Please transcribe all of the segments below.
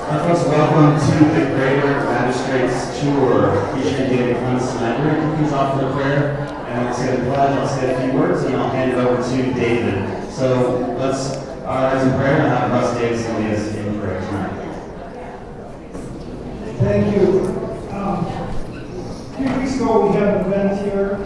Folks, welcome to the Greater Magistrates Tour featuring David Clements tonight. We're going to kick things off with a prayer, and I'll say the pledge, I'll say a few words, and I'll hand it over to David. So let's rise in prayer and have Russ Davis lead us in prayer tonight. Thank you. A few weeks ago, we had an event here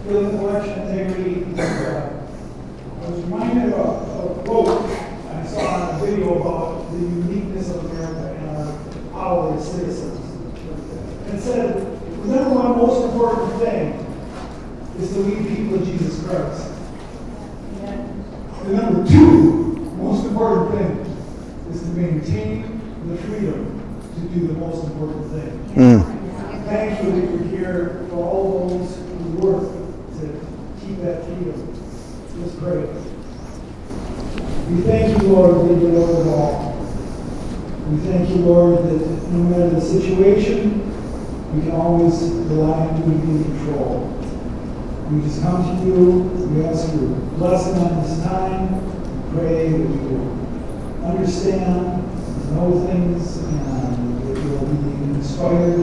with election integrity. I was reminded of a quote I saw on a video about the uniqueness of America and our power as citizens. It said, the number one most important thing is to lead people to Jesus Christ. The number two most important thing is to maintain the freedom to do the most important thing. Thank you that you're here for all those who work to keep that freedom. Let's pray. We thank you, Lord, that you know it all. We thank you, Lord, that no matter the situation, we can always rely on you to be in control. We just come to you, we ask your blessing on this time, we pray that we will understand, know things, and that we will be inspired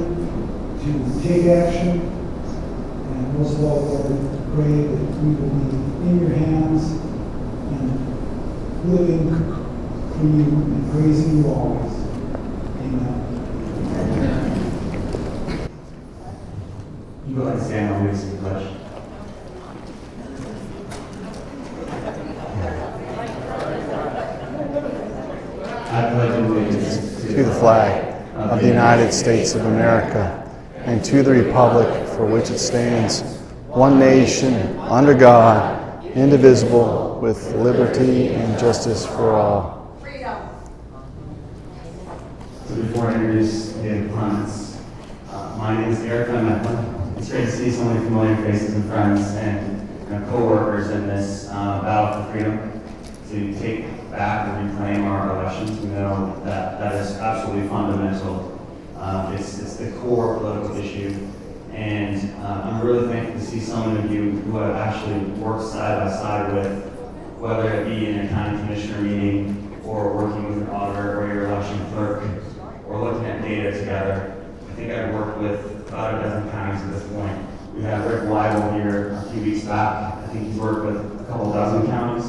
to take action. And most of all, Lord, we pray that we will be in your hands and living for you and praising you always. Amen. You go ahead and stand on this pledge. I pledge allegiance to the flag of the United States of America and to the republic for which it stands, one nation, under God, indivisible, with liberty and justice for all. So before I introduce David Clements, my name is Eric Clements. It's great to see so many familiar faces and friends and co-workers in this battle for freedom to take back and reclaim our elections. We know that that is absolutely fundamental. It's the core political issue. And I'm really thankful to see so many of you who have actually worked side by side with, whether it be in a county commissioner meeting or working with an auditor or your election clerk or looking at data together. I think I've worked with about a dozen counties at this point. We had Rick Weibel here a few weeks back. I think he's worked with a couple dozen counties.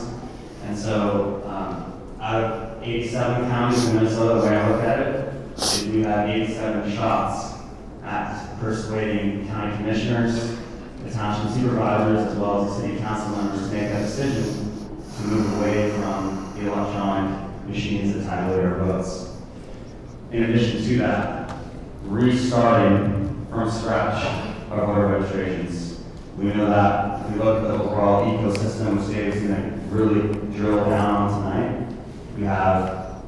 And so out of 87 counties in Minnesota, the way I look at it, we have 87 shots at persuading county commissioners, the township supervisors, as well as the city council members to make that decision to move away from the electronic machines that tabulate our votes. In addition to that, restarting from scratch our voter registrations. We know that if we look at the overall ecosystem, which David's going to really drill down on tonight, we have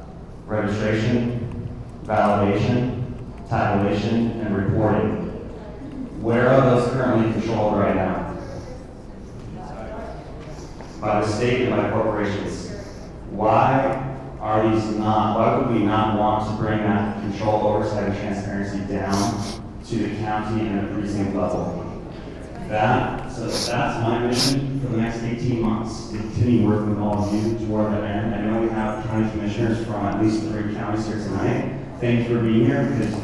registration, validation, tabulation, and reporting. Where are those currently controlled right now? By the state and by corporations. Why would we not want to bring that control, oversight, and transparency down to the county and the precinct level? So that's my mission for the next 18 months, to continue working with all of you toward that end. I know we have county commissioners from at least 3 counties here tonight. Thank you for being here, because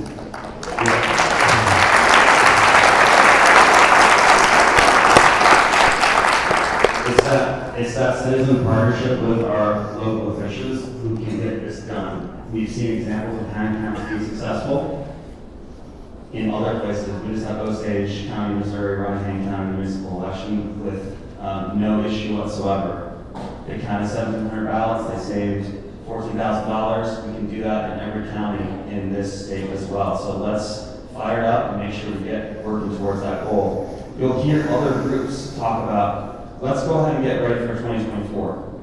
it's that citizen partnership with our local officials who can get this done. We've seen examples of county councils be successful in other places. We just had Osage County, Missouri, run a county municipal election with no issue whatsoever. They counted 1,700 ballots. They saved $14,000. We can do that in every county in this state as well. So let's fire it up and make sure we get working towards that goal. You'll hear other groups talk about, let's go ahead and get ready for 2024.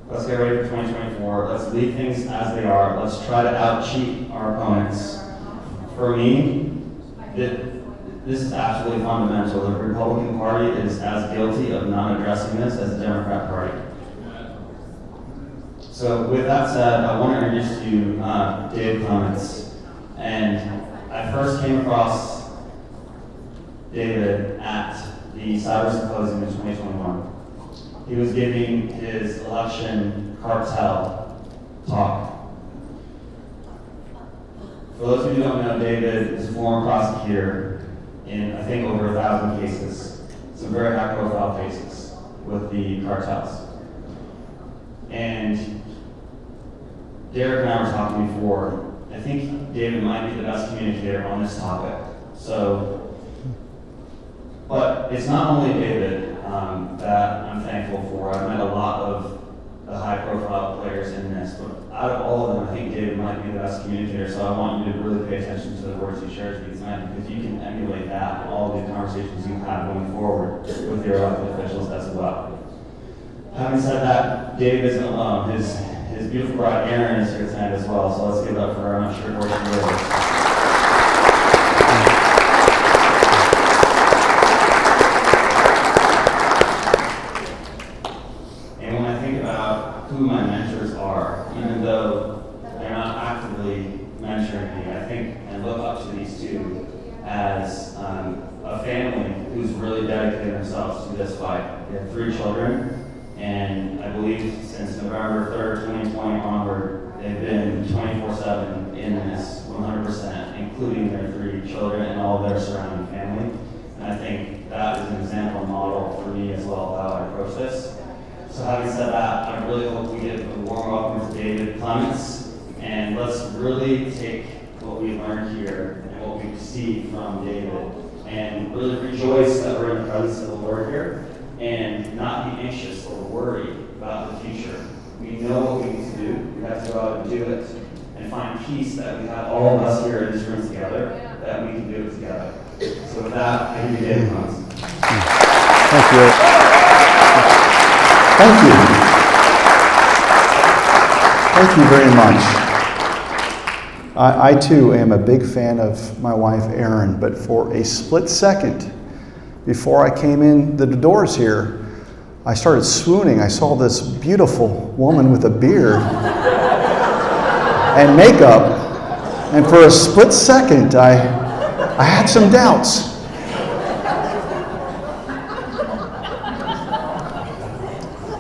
Let's get ready for 2024. Let's leave things as they are. Let's try to out-cheat our opponents. For me, this is absolutely fundamental. The Republican Party is as guilty of not addressing this as the Democrat Party. So with that said, I want to introduce to you Dave Clements. And I first came across David at the Cyber Symposium in 2021. He was giving his election cartel talk. For those of you who don't know, David is a former prosecutor in, I think, over 1,000 cases. Some very high-profile cases with the cartels. And Derek and I were talking before. I think David might be the best communicator on this topic. So, but it's not only David that I'm thankful for. I've met a lot of the high-profile players in this, but out of all of them, I think David might be the best communicator. So I want you to really pay attention to the words he shares with you tonight, because you can emulate that in all the conversations you have going forward with your elected officials as well. Having said that, David isn't alone. His beautiful bride Erin is here tonight as well, so let's give it up for her. I'm not sure where she is. Who my mentors are, even though they're not actively mentoring me. I think and look up to these two as a family who's really dedicated themselves to this fight. They have 3 children, and I believe since November 3rd, 2020 onward, they've been 24/7 in this 100%, including their 3 children and all of their surrounding family. And I think that is an example model for me as well how I approach this. So having said that, I really hope we give a warm welcome to David Clements, and let's really take what we learned here and what we received from David, and really rejoice that we're in the presence of the Lord here, and not be anxious or worried about the future. We know what we need to do. We have to go out and do it, and find peace that we have all of us here in this room together, that we can do it together. So with that, I give you David Clements. Thank you. Thank you. Thank you very much. I too am a big fan of my wife Erin, but for a split second before I came in the doors here, I started swooning. I saw this beautiful woman with a beard and makeup, and for a split second I had some doubts.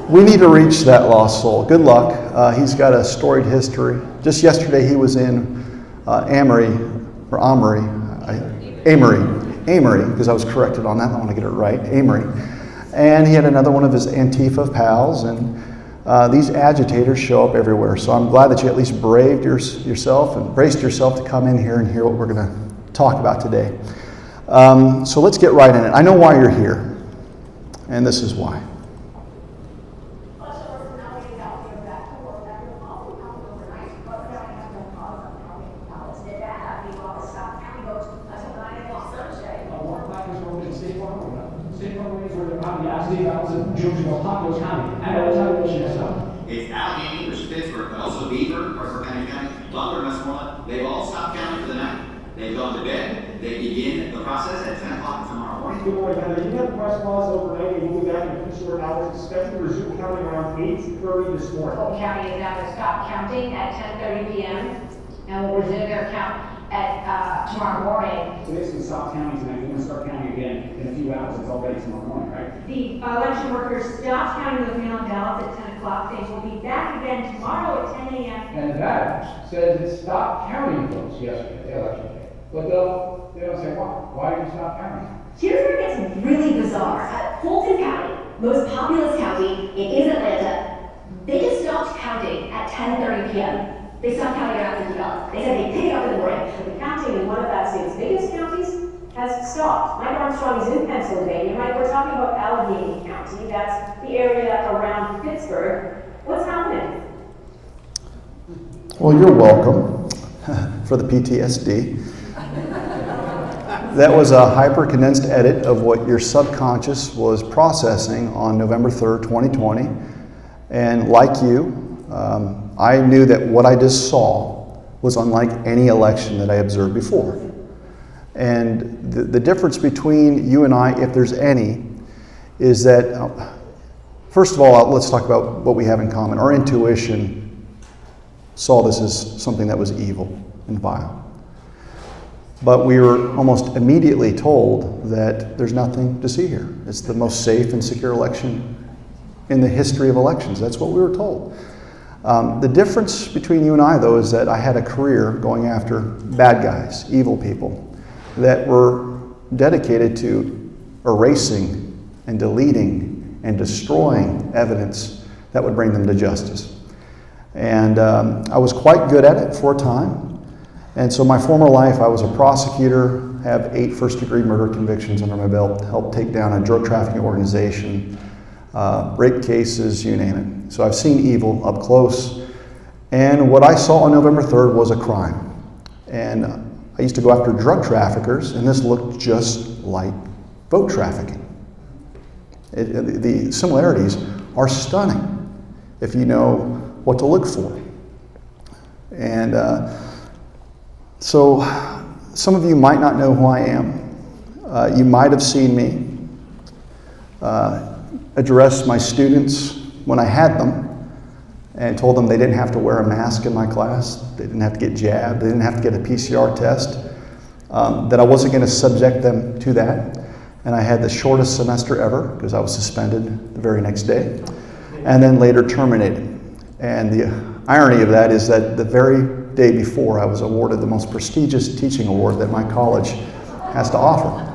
We need to reach that lost soul. Good luck. He's got a storied history. Just yesterday he was in Amory, because I was corrected on that. I want to get it right. Amory. And he had another one of his Antifa pals, and these agitators show up everywhere. So I'm glad that you at least braved yourself and braced yourself to come in here and hear what we're going to talk about today. So let's get right in it. I know why you're here, and this is why. It's Allegheny, there's Pittsburgh, but also Beaver, Hartford County, Butler, Westmoreland. They've all stopped counting for the night. They've gone to bed. They begin the process at 10 o'clock tomorrow morning. Good morning, Heather. You have press laws overnight and moving back in a few short hours, expected to resume counting around 8:30 this morning. Fulton County is now going to stop counting at 10:30 p.m. and will resume their count at tomorrow morning. So basically stop counting tonight, we're going to start counting again in a few hours. It's already tomorrow morning, right? The election workers stopped counting the mail-in ballots at 10 o'clock. They will be back again tomorrow at 10 a.m. And that says it stopped counting votes yesterday, the election day. But they don't say why. Why did you stop counting? Here's where it gets really bizarre. Fulton County, most populous county, it is Atlanta, they just stopped counting at 10:30 p.m. They stopped counting their absentee ballots. They said they pick it up in the morning. The counting in one of that state's biggest counties has stopped. Mike Armstrong is in Pennsylvania, right? We're talking about Allegheny County. That's the area around Pittsburgh. What's happening? Well, you're welcome for the PTSD. That was a hyper-condensed edit of what your subconscious was processing on November 3rd, 2020. And like you, I knew that what I just saw was unlike any election that I observed before. And the difference between you and I, if there's any, is that, first of all, let's talk about what we have in common. Our intuition saw this as something that was evil and vile. But we were almost immediately told that there's nothing to see here. It's the most safe and secure election in the history of elections. That's what we were told. The difference between you and I, though, is that I had a career going after bad guys, evil people, that were dedicated to erasing and deleting and destroying evidence that would bring them to justice. And I was quite good at it for a time. And so my former life, I was a prosecutor, have 8 first-degree murder convictions under my belt, helped take down a drug trafficking organization, rape cases, you name it. So I've seen evil up close. And what I saw on November 3rd was a crime. And I used to go after drug traffickers, and this looked just like vote trafficking. The similarities are stunning if you know what to look for. And so some of you might not know who I am. You might have seen me address my students when I had them and told them they didn't have to wear a mask in my class, they didn't have to get jabbed, they didn't have to get a PCR test, that I wasn't going to subject them to that. And I had the shortest semester ever because I was suspended the very next day and then later terminated. And the irony of that is that the very day before I was awarded the most prestigious teaching award that my college has to offer.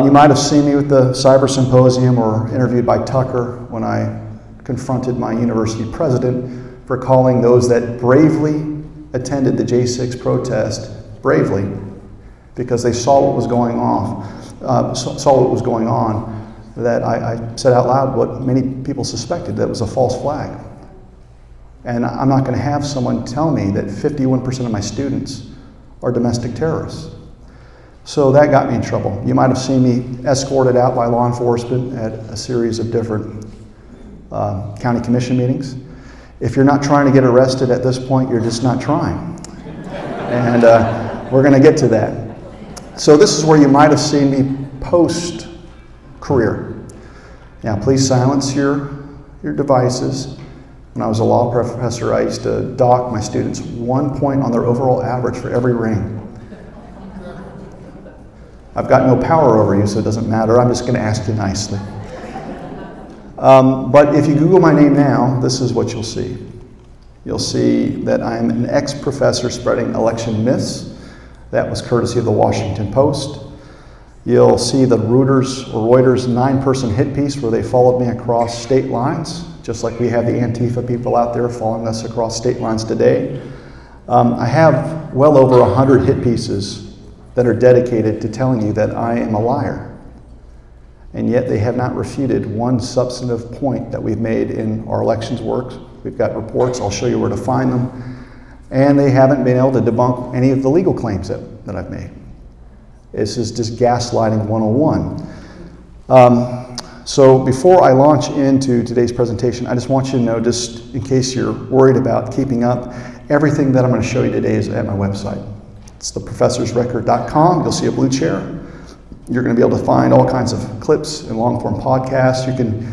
You might have seen me with the Cyber Symposium or interviewed by Tucker when I confronted my university president for calling those that bravely attended the J6 protest bravely because they saw what was going on, that I said out loud what many people suspected, that it was a false flag. And I'm not going to have someone tell me that 51% of my students are domestic terrorists. So that got me in trouble. You might have seen me escorted out by law enforcement at a series of different county commission meetings. If you're not trying to get arrested at this point, you're just not trying. And we're going to get to that. So this is where you might have seen me post-career. Now please silence your devices. When I was a law professor, I used to dock my students 1 point on their overall average for every ring. I've got no power over you, so it doesn't matter. I'm just going to ask you nicely. But if you Google my name now, this is what you'll see. You'll see that I'm an ex-professor spreading election myths. That was courtesy of the Washington Post. You'll see the Reuters 9-person hit piece where they followed me across state lines, just like we have the Antifa people out there following us across state lines today. I have well over 100 hit pieces that are dedicated to telling you that I am a liar. And yet they have not refuted one substantive point that we've made in our elections work. We've got reports, I'll show you where to find them. And they haven't been able to debunk any of the legal claims that I've made. This is just gaslighting 101. So before I launch into today's presentation, I just want you to know, just in case you're worried about keeping up, everything that I'm going to show you today is at my website. It's theprofessorsrecord.com. You'll see a blue chair. You're going to be able to find all kinds of clips and long-form podcasts. You can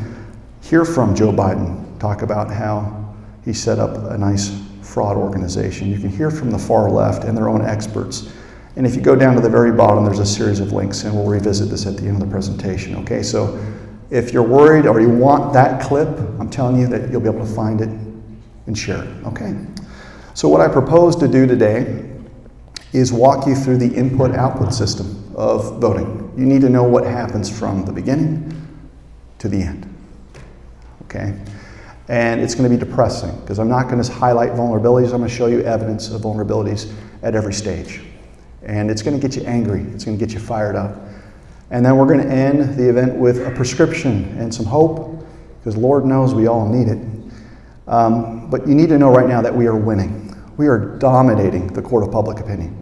hear from Joe Biden talk about how he set up a nice fraud organization. You can hear from the far left and their own experts. And if you go down to the very bottom, there's a series of links, and we'll revisit this at the end of the presentation. Okay, so if you're worried or you want that clip, I'm telling you that you'll be able to find it and share it. Okay. So what I propose to do today is walk you through the input-output system of voting. You need to know what happens from the beginning to the end. Okay? And it's going to be depressing because I'm not going to highlight vulnerabilities. I'm going to show you evidence of vulnerabilities at every stage. And it's going to get you angry. It's going to get you fired up. And then we're going to end the event with a prescription and some hope, because Lord knows we all need it. But you need to know right now that we are winning. We are dominating the court of public opinion.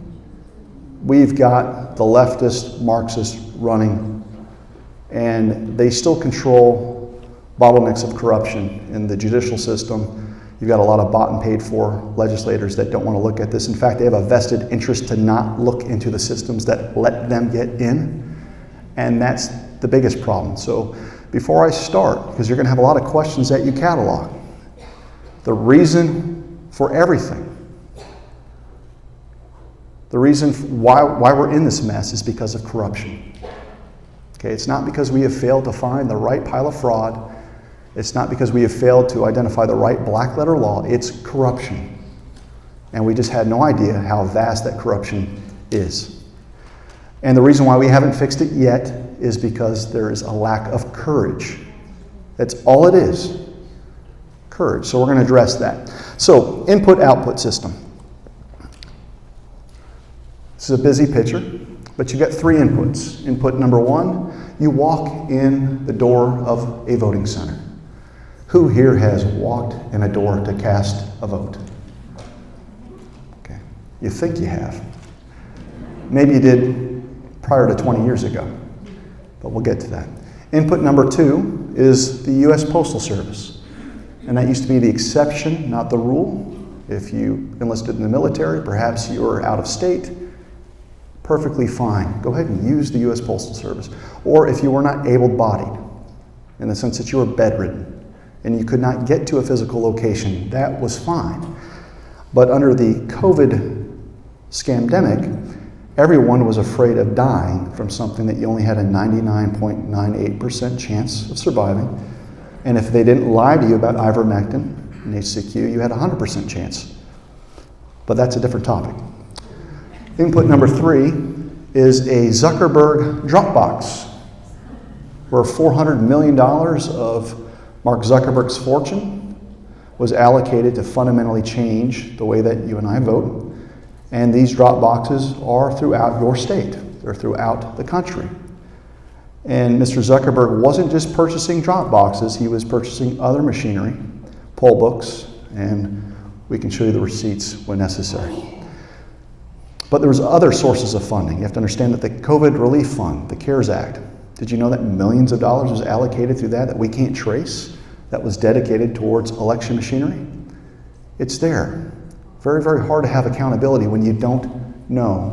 We've got the leftist Marxists running, and they still control bottlenecks of corruption in the judicial system. You've got a lot of bought and paid for legislators that don't want to look at this. In fact, they have a vested interest to not look into the systems that let them get in. And that's the biggest problem. So before I start, because you're going to have a lot of questions that you catalog, the reason for everything, the reason why we're in this mess is because of corruption. Okay, it's not because we have failed to find the right pile of fraud. It's not because we have failed to identify the right black letter law, it's corruption. And we just had no idea how vast that corruption is. And the reason why we haven't fixed it yet is because there is a lack of courage. That's all it is. Courage. So we're going to address that. So, input-output system. This is a busy picture, but you get 3 inputs. Input number 1, you walk in the door of a voting center. Who here has walked in a door to cast a vote? Okay. You think you have. Maybe you did prior to 20 years ago, but we'll get to that. Input number 2 is the U.S. Postal Service, and that used to be the exception, not the rule. If you enlisted in the military, perhaps you were out of state, perfectly fine. Go ahead and use the U.S. Postal Service. Or if you were not able-bodied, in the sense that you were bedridden, and you could not get to a physical location, that was fine. But under the COVID scamdemic, everyone was afraid of dying from something that you only had a 99.98% chance of surviving. And if they didn't lie to you about ivermectin and HCQ, you had a 100% chance. But that's a different topic. Input number 3 is a Zuckerberg Dropbox, where $400 million of Mark Zuckerberg's fortune was allocated to fundamentally change the way that you and I vote. And these drop boxes are throughout your state. They're throughout the country. And Mr. Zuckerberg wasn't just purchasing drop boxes, he was purchasing other machinery, poll books, and we can show you the receipts when necessary. But there was other sources of funding. You have to understand that the COVID Relief Fund, the CARES Act, did you know that millions of dollars was allocated through that we can't trace, that was dedicated towards election machinery? It's there. Very, very hard to have accountability when you don't know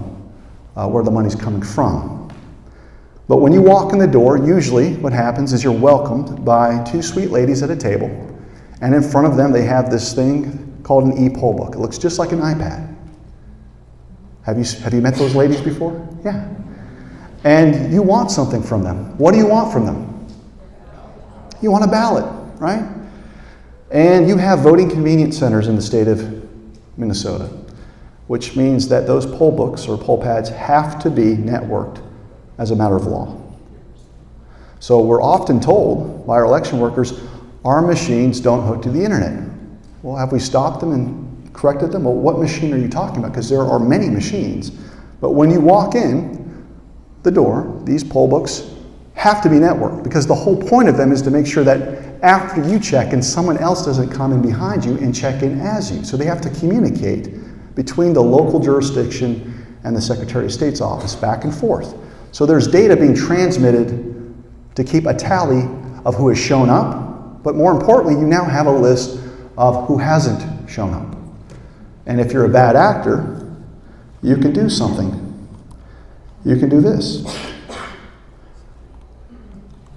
where the money's coming from. But when you walk in the door, usually what happens is you're welcomed by 2 sweet ladies at a table, and in front of them they have this thing called an e-poll book. It looks just like an iPad. Have you met those ladies before? Yeah. And you want something from them. What do you want from them? You want a ballot, right? And you have voting convenience centers in the state of Minnesota, which means that those poll books or poll pads have to be networked as a matter of law. So we're often told by our election workers, our machines don't hook to the internet. Well, have we stopped them and corrected them? Well, what machine are you talking about? Because there are many machines. But when you walk in the door, these poll books have to be networked, because the whole point of them is to make sure that after you check in, someone else doesn't come in behind you and check in as you. So they have to communicate between the local jurisdiction and the Secretary of State's office back and forth. So there's data being transmitted to keep a tally of who has shown up, but more importantly, you now have a list of who hasn't shown up. And if you're a bad actor, you can do something. You can do this.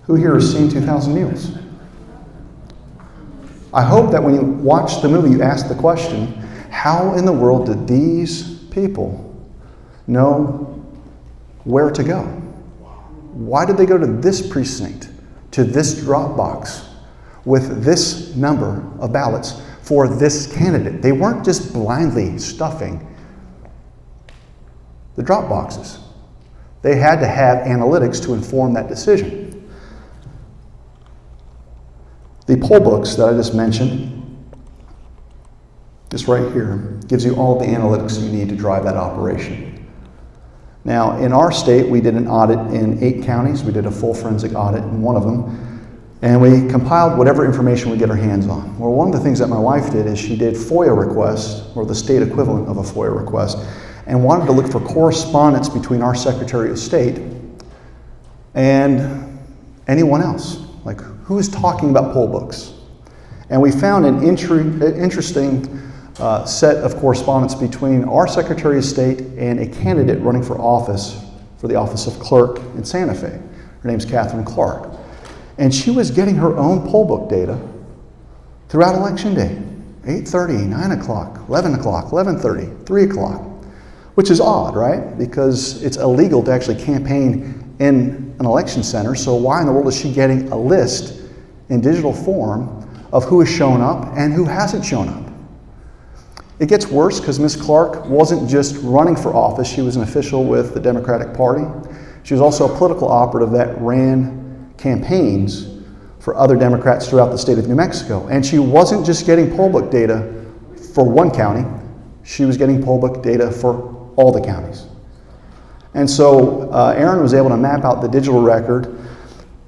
Who here has seen 2,000 Mules? I hope that when you watch the movie, you ask the question, how in the world did these people know where to go? Why did they go to this precinct, to this drop box, with this number of ballots for this candidate? They weren't just blindly stuffing the drop boxes. They had to have analytics to inform that decision. The poll books that I just mentioned, this right here, gives you all the analytics you need to drive that operation. Now, in our state, we did an audit in 8 counties. We did a full forensic audit in one of them, and we compiled whatever information we get our hands on. Well, one of the things that my wife did is she did FOIA requests, or the state equivalent of a FOIA request, and wanted to look for correspondence between our Secretary of State and anyone else. Like, who is talking about poll books? And we found an interesting set of correspondence between our Secretary of State and a candidate running for office, for the office of clerk in Santa Fe. Her name's Catherine Clark. And she was getting her own poll book data throughout Election Day. 8:30, 9 o'clock, 11 o'clock, 11:30, 3 o'clock. Which is odd, right? Because it's illegal to actually campaign in an election center, so why in the world is she getting a list in digital form of who has shown up and who hasn't shown up. It gets worse because Ms. Clark wasn't just running for office, she was an official with the Democratic Party. She was also a political operative that ran campaigns for other Democrats throughout the state of New Mexico. And she wasn't just getting poll book data for one county, she was getting poll book data for all the counties. And so Aaron was able to map out the digital record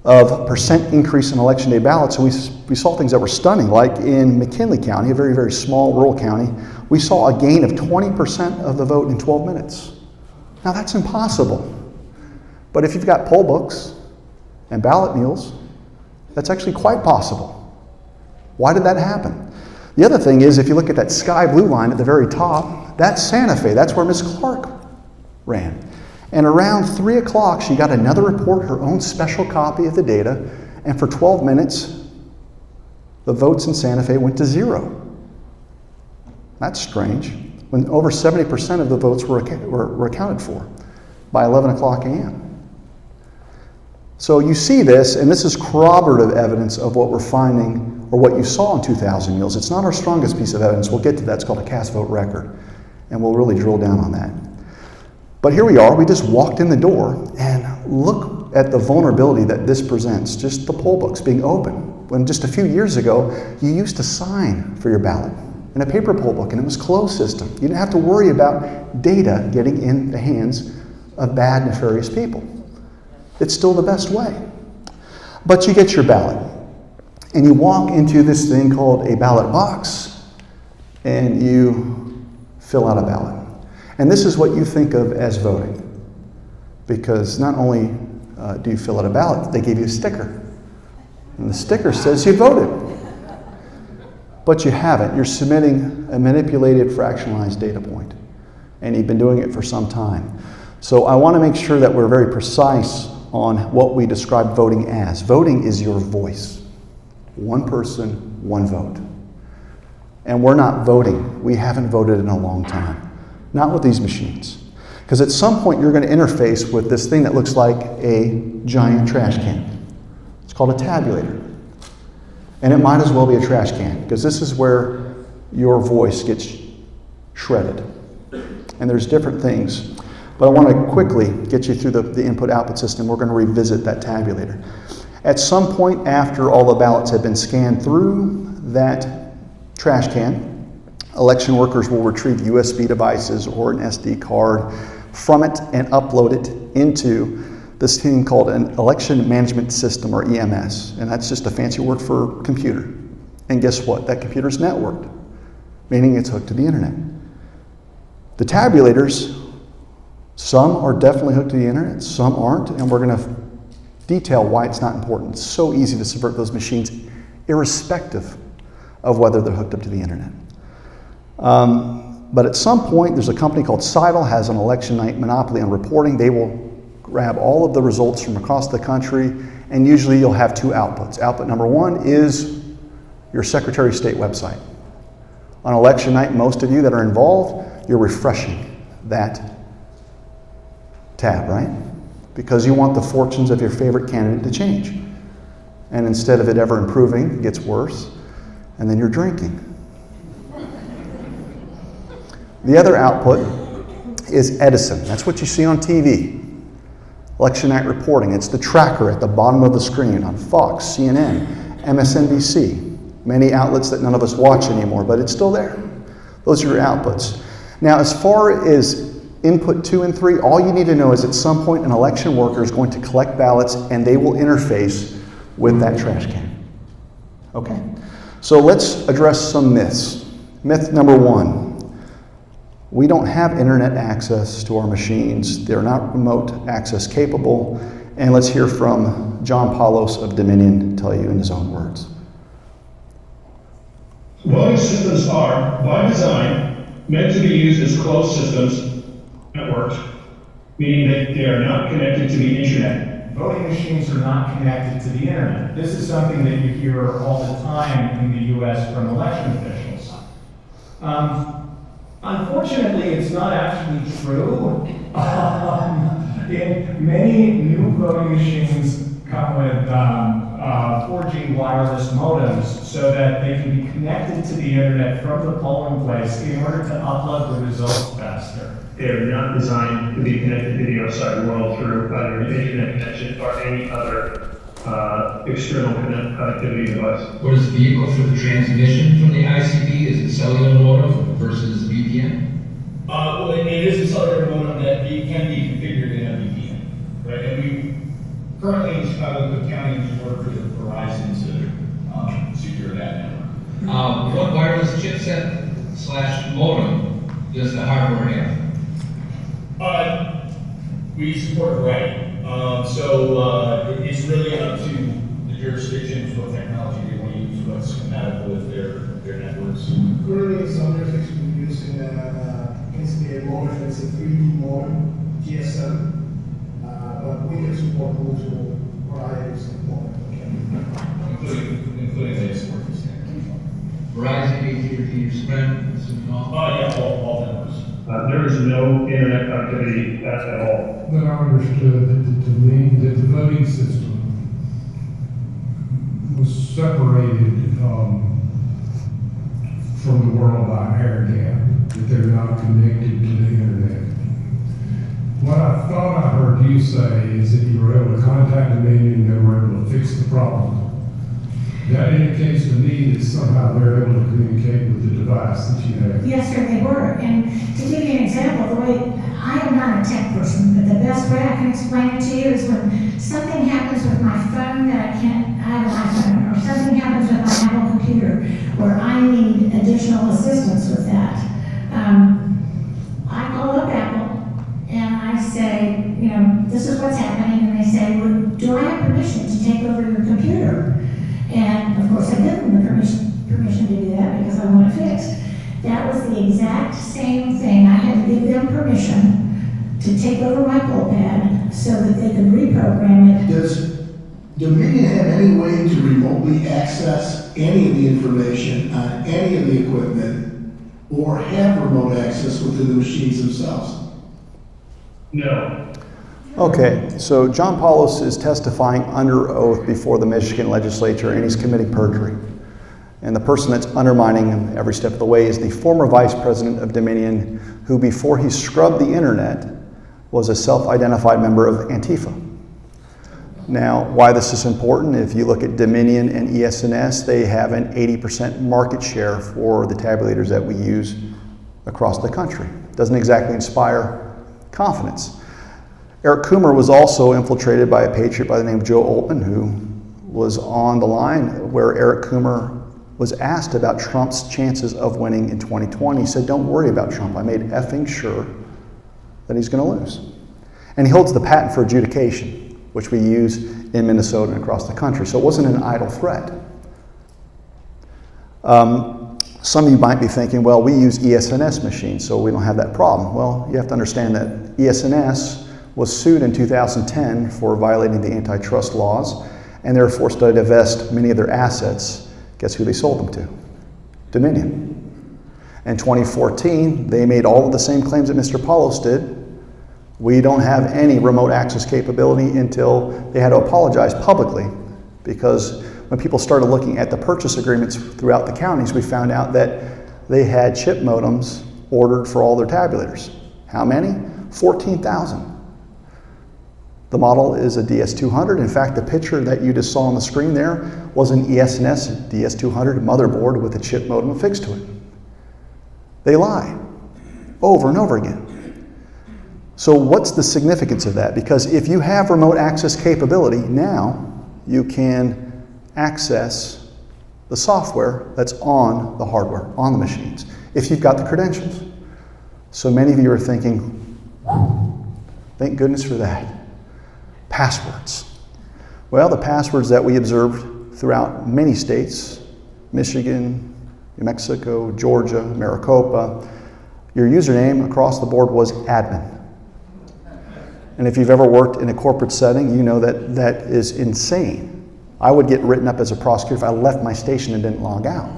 of percent increase in election day ballots, and we saw things that were stunning, like in McKinley County, a very, very small rural county, we saw a gain of 20% of the vote in 12 minutes. Now that's impossible. But if you've got poll books and ballot mules, that's actually quite possible. Why did that happen? The other thing is, if you look at that sky blue line at the very top, that's Santa Fe. That's where Ms. Clark ran. And around 3 o'clock, she got another report, her own special copy of the data, and for 12 minutes, the votes in Santa Fe went to 0. That's strange, when over 70% of the votes were accounted for by 11 o'clock a.m. So you see this, and this is corroborative evidence of what we're finding, or what you saw in 2,000 Mules. It's not our strongest piece of evidence. We'll get to that. It's called a cast vote record, and we'll really drill down on that. But here we are, we just walked in the door, and look at the vulnerability that this presents, just the poll books being open. When just a few years ago, you used to sign for your ballot in a paper poll book, and it was closed system. You didn't have to worry about data getting in the hands of bad, nefarious people. It's still the best way. But you get your ballot, and you walk into this thing called a ballot box, and you fill out a ballot. And this is what you think of as voting. Because not only do you fill out a ballot, they give you a sticker. And the sticker says you voted. But you haven't. You're submitting a manipulated, fractionalized data point. And you've been doing it for some time. So I want to make sure that we're very precise on what we describe voting as. Voting is your voice. One person, one vote. And we're not voting. We haven't voted in a long time. Not with these machines. Because at some point you're going to interface with this thing that looks like a giant trash can. It's called a tabulator. And it might as well be a trash can, because this is where your voice gets shredded. And there's different things. But I want to quickly get you through the input-output system. We're going to revisit that tabulator. At some point after all the ballots have been scanned through that trash can, election workers will retrieve USB devices or an SD card from it and upload it into this thing called an election management system, or EMS. And that's just a fancy word for computer. And guess what? That computer's networked, meaning it's hooked to the internet. The tabulators, some are definitely hooked to the internet, some aren't, and we're going to detail why it's not important. It's so easy to subvert those machines, irrespective of whether they're hooked up to the internet. But at some point, there's a company called Seidel, has an election night monopoly on reporting. They will grab all of the results from across the country, and usually you'll have two outputs. Output number one is your Secretary of State website. On election night, most of you that are involved, you're refreshing that tab, right? Because you want the fortunes of your favorite candidate to change. And instead of it ever improving, it gets worse, and then you're drinking. The other output is Edison. That's what you see on TV. Election night reporting. It's the tracker at the bottom of the screen on Fox, CNN, MSNBC, many outlets that none of us watch anymore, but it's still there. Those are your outputs. Now, as far as input 2 and 3, all you need to know is at some point an election worker is going to collect ballots and they will interface with that trash can. Okay? So let's address some myths. Myth number 1. We don't have internet access to our machines. They're not remote access capable. And let's hear from John Paulos of Dominion tell you in his own words. Voting systems are, by design, meant to be used as closed systems, networked, meaning that they are not connected to the internet. Voting machines are not connected to the internet. This is something that you hear all the time in the U.S. from election officials. Unfortunately, it's not actually true. Many new voting machines come with 4G wireless modems so that they can be connected to the internet from the polling place in order to upload the results faster. They are not designed to be connected to the outside world through either an internet connection or any other external connectivity device. What is the vehicle for the transmission from the ICP? Is it cellular modem versus VPN? Well, it is a cellular modem that can be configured in a VPN, right? And we currently in Chicago, Cook County, we work with Verizon to secure that network. What wireless chipset / modem does the hardware have? We support a variety. It's really up to the jurisdictions what technology they want to use, what's compatible with their networks. Currently, some jurisdictions are using basically a modem, it's a 3D modem, GSM, but we can support multiple varieties of modem. Including the export standard. Verizon, AT&T, Sprint, Yeah, all networks. There is no internet connectivity at all. But I understood that the voting system was separated from the world by air gap, that they're not connected to the internet. What I thought I heard you say is that you were able to contact Dominion and they were able to fix the problem. That indicates to me that somehow they're able to communicate with the device that you have. Yes, sir, they were. And to give you an example, the way, I am not a tech person, but the best way I can explain it to you is when something happens with my phone that I have an iPhone, or something happens with my Apple computer, where I need additional assistance with that. I call up Apple and I say, this is what's happening, and they say, well, do I have permission to take over your computer? And of course, I give them the permission to do that because I want it fixed. That was the exact same thing. I had to give them permission to take over my poll pad so that they could reprogram it. Does Dominion have any way to remotely access any of the information on any of the equipment or have remote access within the machines themselves? No. Okay, so John Paulos is testifying under oath before the Michigan legislature, and he's committing perjury. And the person that's undermining him every step of the way is the former vice president of Dominion, who before he scrubbed the internet was a self-identified member of Antifa. Now, why this is important, if you look at Dominion and ESNS, they have an 80% market share for the tabulators that we use across the country. Doesn't exactly inspire confidence. Eric Coomer was also infiltrated by a patriot by the name of Joe Oltman, who was on the line where Eric Coomer was asked about Trump's chances of winning in 2020. He said, don't worry about Trump. I made effing sure that he's going to lose. And he holds the patent for adjudication, which we use in Minnesota and across the country. So it wasn't an idle threat. Some of you might be thinking, well, we use ESNS machines, so we don't have that problem. Well, you have to understand that ESNS was sued in 2010 for violating the antitrust laws, and they were forced to divest many of their assets. Guess who they sold them to? Dominion. In 2014, they made all of the same claims that Mr. Paulos did. We don't have any remote access capability until they had to apologize publicly, because when people started looking at the purchase agreements throughout the counties, we found out that they had chip modems ordered for all their tabulators. How many? 14,000. The model is a DS200. In fact, the picture that you just saw on the screen there was an ESNS DS200 motherboard with a chip modem affixed to it. They lie over and over again. So what's the significance of that? Because if you have remote access capability, now you can access the software that's on the hardware, on the machines, if you've got the credentials. So many of you are thinking, thank goodness for that. Passwords. Well, the passwords that we observed throughout many states, Michigan, New Mexico, Georgia, Maricopa, your username across the board was admin. And if you've ever worked in a corporate setting, you know that that is insane. I would get written up as a prosecutor if I left my station and didn't log out.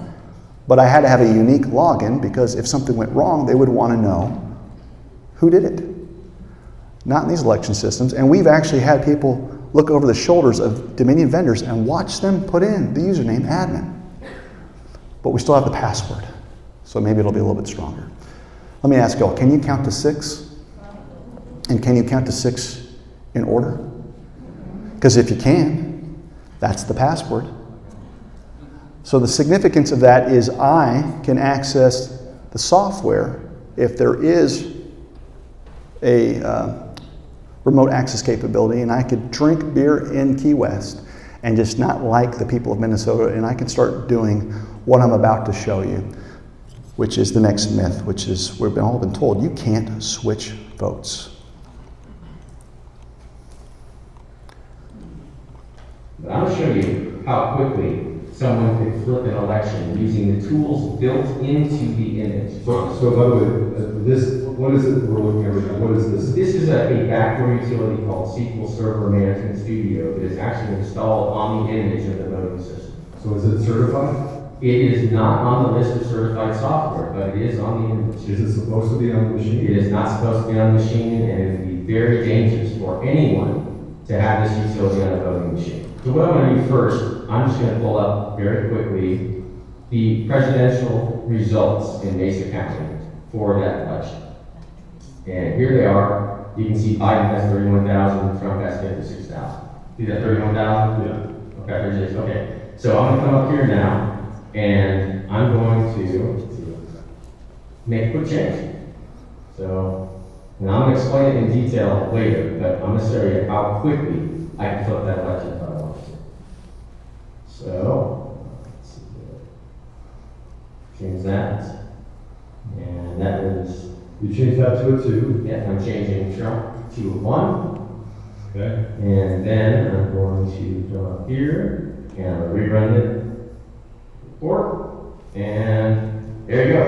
But I had to have a unique login because if something went wrong, they would want to know who did it. Not in these election systems. And we've actually had people look over the shoulders of Dominion vendors and watch them put in the username admin. But we still have the password, so maybe it'll be a little bit stronger. Let me ask y'all, can you count to 6? And can you count to 6 in order? Because if you can, that's the password. So the significance of that is I can access the software if there is a remote access capability, and I could drink beer in Key West and just not like the people of Minnesota, and I can start doing what I'm about to show you, which is the next myth, which is we've all been told you can't switch votes. But I'm going to show you how quickly someone could flip an election using the tools built into the image. So by the way, what is it we're looking at right now? What is this? This is a backdoor utility called SQL Server Management Studio that is actually installed on the image of the voting system. So is it certified? It is not on the list of certified software, but it is on the image. Is it supposed to be on the machine? It is not supposed to be on the machine, and it would be very dangerous for anyone to have this utility on a voting machine. So what I'm going to do first, I'm just going to pull up very quickly the presidential results in Mesa County for that election. And here they are. You can see Biden has 31,000, Trump has 56,000. See that 31,000? Yeah. Okay, there it is. Okay. So I'm going to come up here now, and I'm going to make a quick change. So, and I'm going to explain it in detail later, but I'm going to show you how quickly I can flip that election if I want to. So, let's see here. Change that. And that is. You change that to a 2. Yeah, I'm changing Trump to a 1. Okay. And then I'm going to come up here and I'm going to rerun the report. And there you go.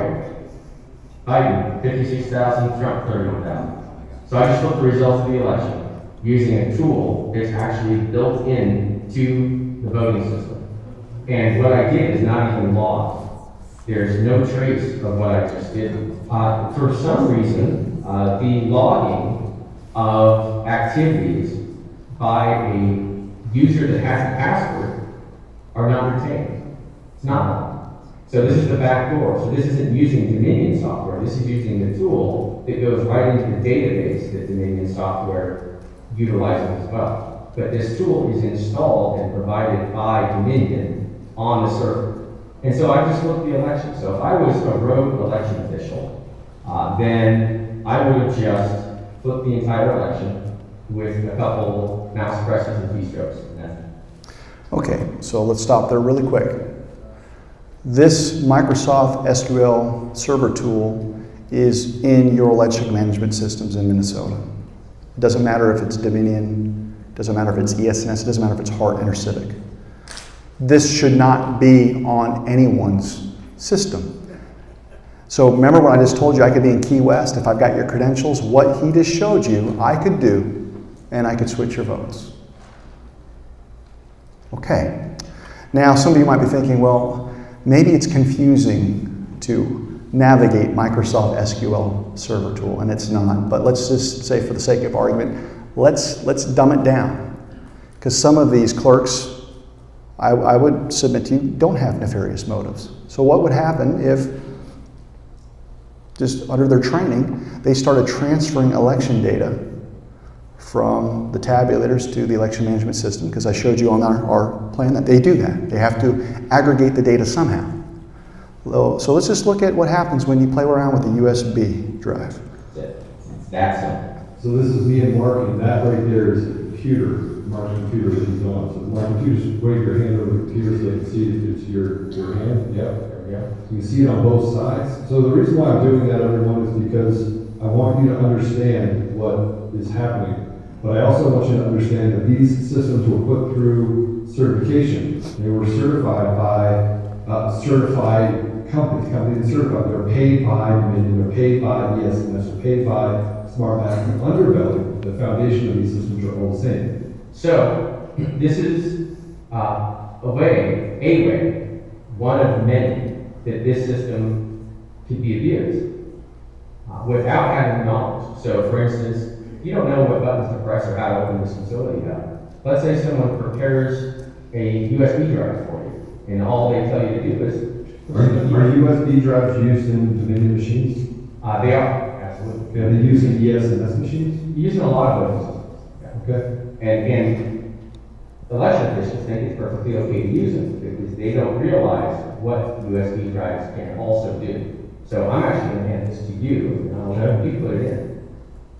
Biden, 56,000, Trump, 31,000. So I just flipped the results of the election using a tool that's actually built in to the voting system. And what I did is not even logged. There's no trace of what I just did. For some reason, the logging of activities by a user that has the password are not retained. It's not logged. So this is the back door. So this isn't using Dominion software. This is using the tool that goes right into the database that Dominion software utilizes as well. But this tool is installed and provided by Dominion on the server. And so I just looked at the election. So if I was a rogue election official, then I would have just flipped the entire election with a couple mouse presses and keystrokes. And that's it. Okay, so let's stop there really quick. This Microsoft SQL server tool is in your election management systems in Minnesota. It doesn't matter if it's Dominion, it doesn't matter if it's ESNS, it doesn't matter if it's Hart Intercivic. This should not be on anyone's system. So remember when I just told you I could be in Key West if I've got your credentials? What he just showed you, I could do, and I could switch your votes. Okay. Now some of you might be thinking, well, maybe it's confusing to navigate Microsoft SQL Server tool, and it's not. But let's just say for the sake of argument, let's dumb it down. Because some of these clerks, I would submit to you, don't have nefarious motives. So what would happen if, just under their training, they started transferring election data from the tabulators to the election management system? Because I showed you on our plan that they do that. They have to aggregate the data somehow. So let's just look at what happens when you play around with a USB drive. That's it. So this is me and Mark, and that right there is a computer. Mark's computer that he's on. So Mark, can you just wave your hand over the computer so they can see if it's your hand? Yep. There we go. You can see it on both sides. So the reason why I'm doing that, everyone, is because I want you to understand what is happening. But I also want you to understand that these systems were put through certification. They were certified by certified companies that certified. They're paid by Dominion, they're paid by ESNS, they're paid by SmartMax and Underbelly. The foundation of these systems are all the same. So this is a way, one of many, that this system could be abused without having knowledge. So for instance, you don't know what buttons to press or how to open this utility up. let's say someone prepares a USB drive for you, and all they tell you to do is. Are USB drives used in Dominion machines? They are, absolutely. Are they used in ES&S machines? Using a lot of those. Okay. And election officials think it's perfectly okay to use them because they don't realize what USB drives can also do. So I'm actually going to hand this to you, and I'll let you put it in.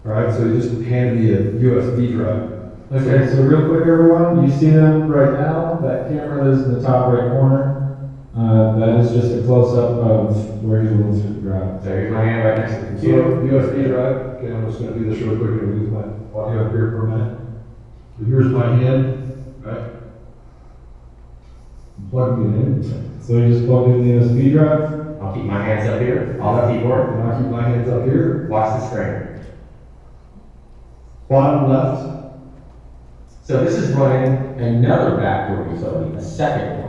All right, so you just handed me a USB drive. Okay, so real quick, everyone, you see them right now. That camera is in the top right corner. That is just a close-up of where he will insert the drive. So here's my hand right next to the So computer. USB drive. Okay, I'm just going to do this real quick and use my audio up here for a minute. So here's my hand, right? Plug it in. So you just plug in the USB drive. I'll keep my hands up here on the keyboard. And I'll keep my hands up here. Watch the screen. Bottom left. So this is running another backdoor utility, a second one.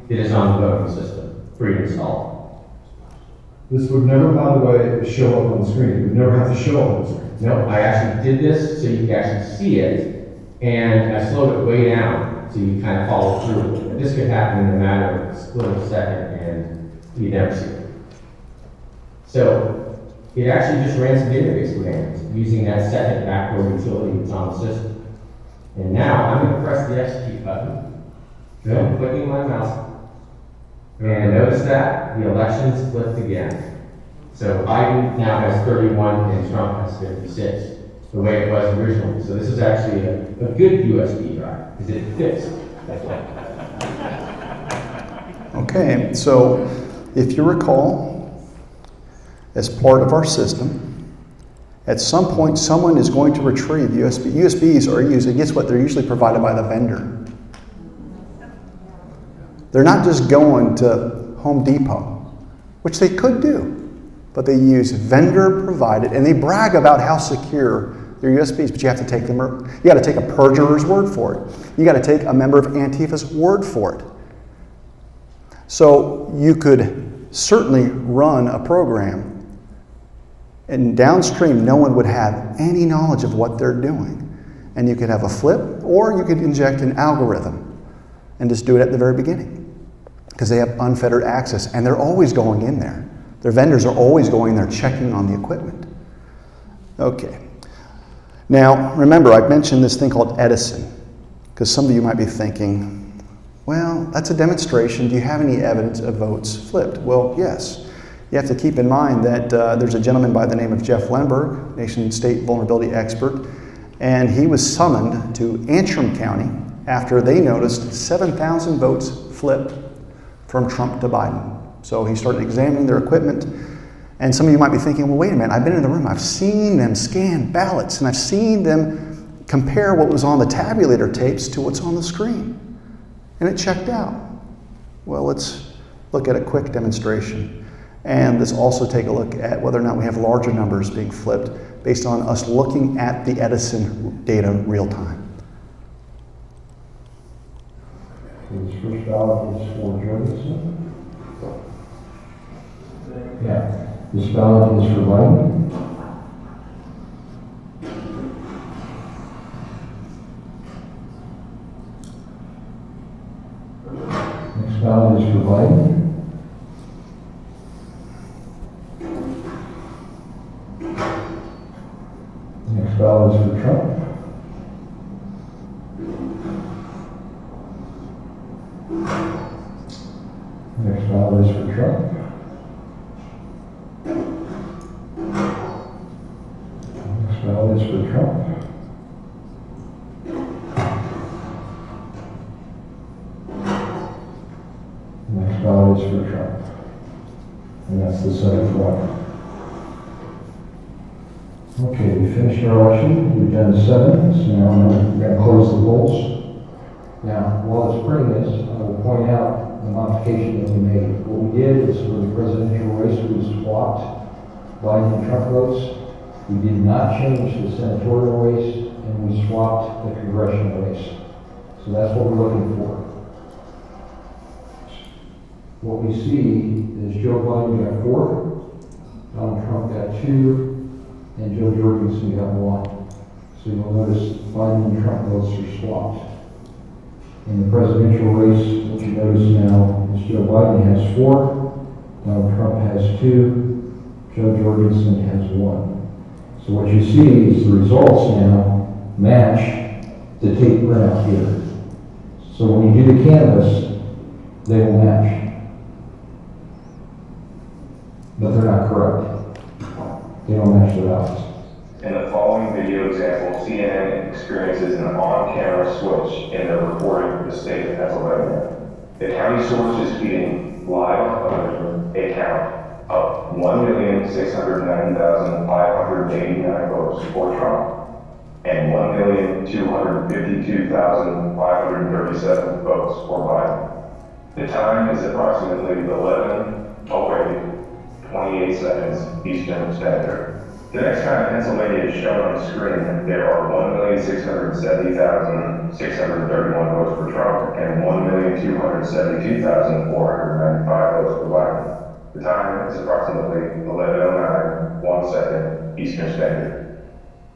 It is on the voting system, pre-installed. This would never, by the way, show up on the screen. It would never have to show up on the screen. No, I actually did this so you could actually see it, and I slowed it way down so you kind of follow through. This could happen in a matter of a split of a second, and you never see it. So it actually just ran some database commands using that second backdoor utility that's on the system. And now I'm going to press the execute button. So I'm clicking my mouse. And notice that the elections flipped again. So Biden now has 31 and Trump has 56, the way it was originally. So this is actually a good USB drive because it fits. Okay, so if you recall, as part of our system, at some point someone is going to retrieve USB. USBs are used, and guess what? They're usually provided by the vendor. They're not just going to Home Depot, which they could do, but they use vendor provided, and they brag about how secure their USBs, but you have to take them, you got to take a perjurer's word for it. You got to take a member of Antifa's word for it. So you could certainly run a program, and downstream no one would have any knowledge of what they're doing. And you could have a flip, or you could inject an algorithm and just do it at the very beginning, because they have unfettered access, and they're always going in there. Their vendors are always going there checking on the equipment. Okay. Now, remember, I mentioned this thing called Edison, because some of you might be thinking, well, that's a demonstration. Do you have any evidence of votes flipped? Well, yes. You have to keep in mind that there's a gentleman by the name of Jeff Lemberg, nation-state vulnerability expert, and he was summoned to Antrim County after they noticed 7,000 votes flipped from Trump to Biden. So he started examining their equipment, and some of you might be thinking, well, wait a minute, I've been in the room, I've seen them scan ballots, and I've seen them compare what was on the tabulator tapes to what's on the screen. And it checked out. Well, let's look at a quick demonstration. And let's also take a look at whether or not we have larger numbers being flipped based on us looking at the Edison data real time. This first ballot is for Jorgensen. Yeah. This ballot is for Biden. Next ballot is for Biden. Next ballot is for Trump. Next ballot is for Trump. Next ballot is for Trump. Next ballot is for Trump. And that's the Senate one. Okay, we finished our election. We've done 7, so now we're going to close the polls. Now, while it's printing this, I will point out the modification that we made. What we did is for the presidential race, we swapped Biden and Trump votes. We did not change the senatorial race, and we swapped the congressional race. So that's what we're looking for. What we see is Joe Biden got 4, Donald Trump got 2, and Joe Jorgensen got 1. So you'll notice Biden and Trump votes are swapped. In the presidential race, what you notice now is Joe Biden has 4, Donald Trump has 2, Joe Jorgensen has 1. So what you see is the results now match the tape printout here. So when you do the canvas, they will match. But they're not correct. They don't match the ballots. In the following video example, CNN experiences an on-camera switch in their reporting of the state of Pennsylvania. The county source is feeding live on television a count of 1,690,589 votes for Trump and 1,252,537 votes for Biden. The time is approximately 11:08, 28 seconds Eastern Standard. The next time Pennsylvania is shown on the screen, there are 1,670,631 votes for Trump and 1,272,495 votes for Biden. The time is approximately 11:09, 1 second Eastern Standard.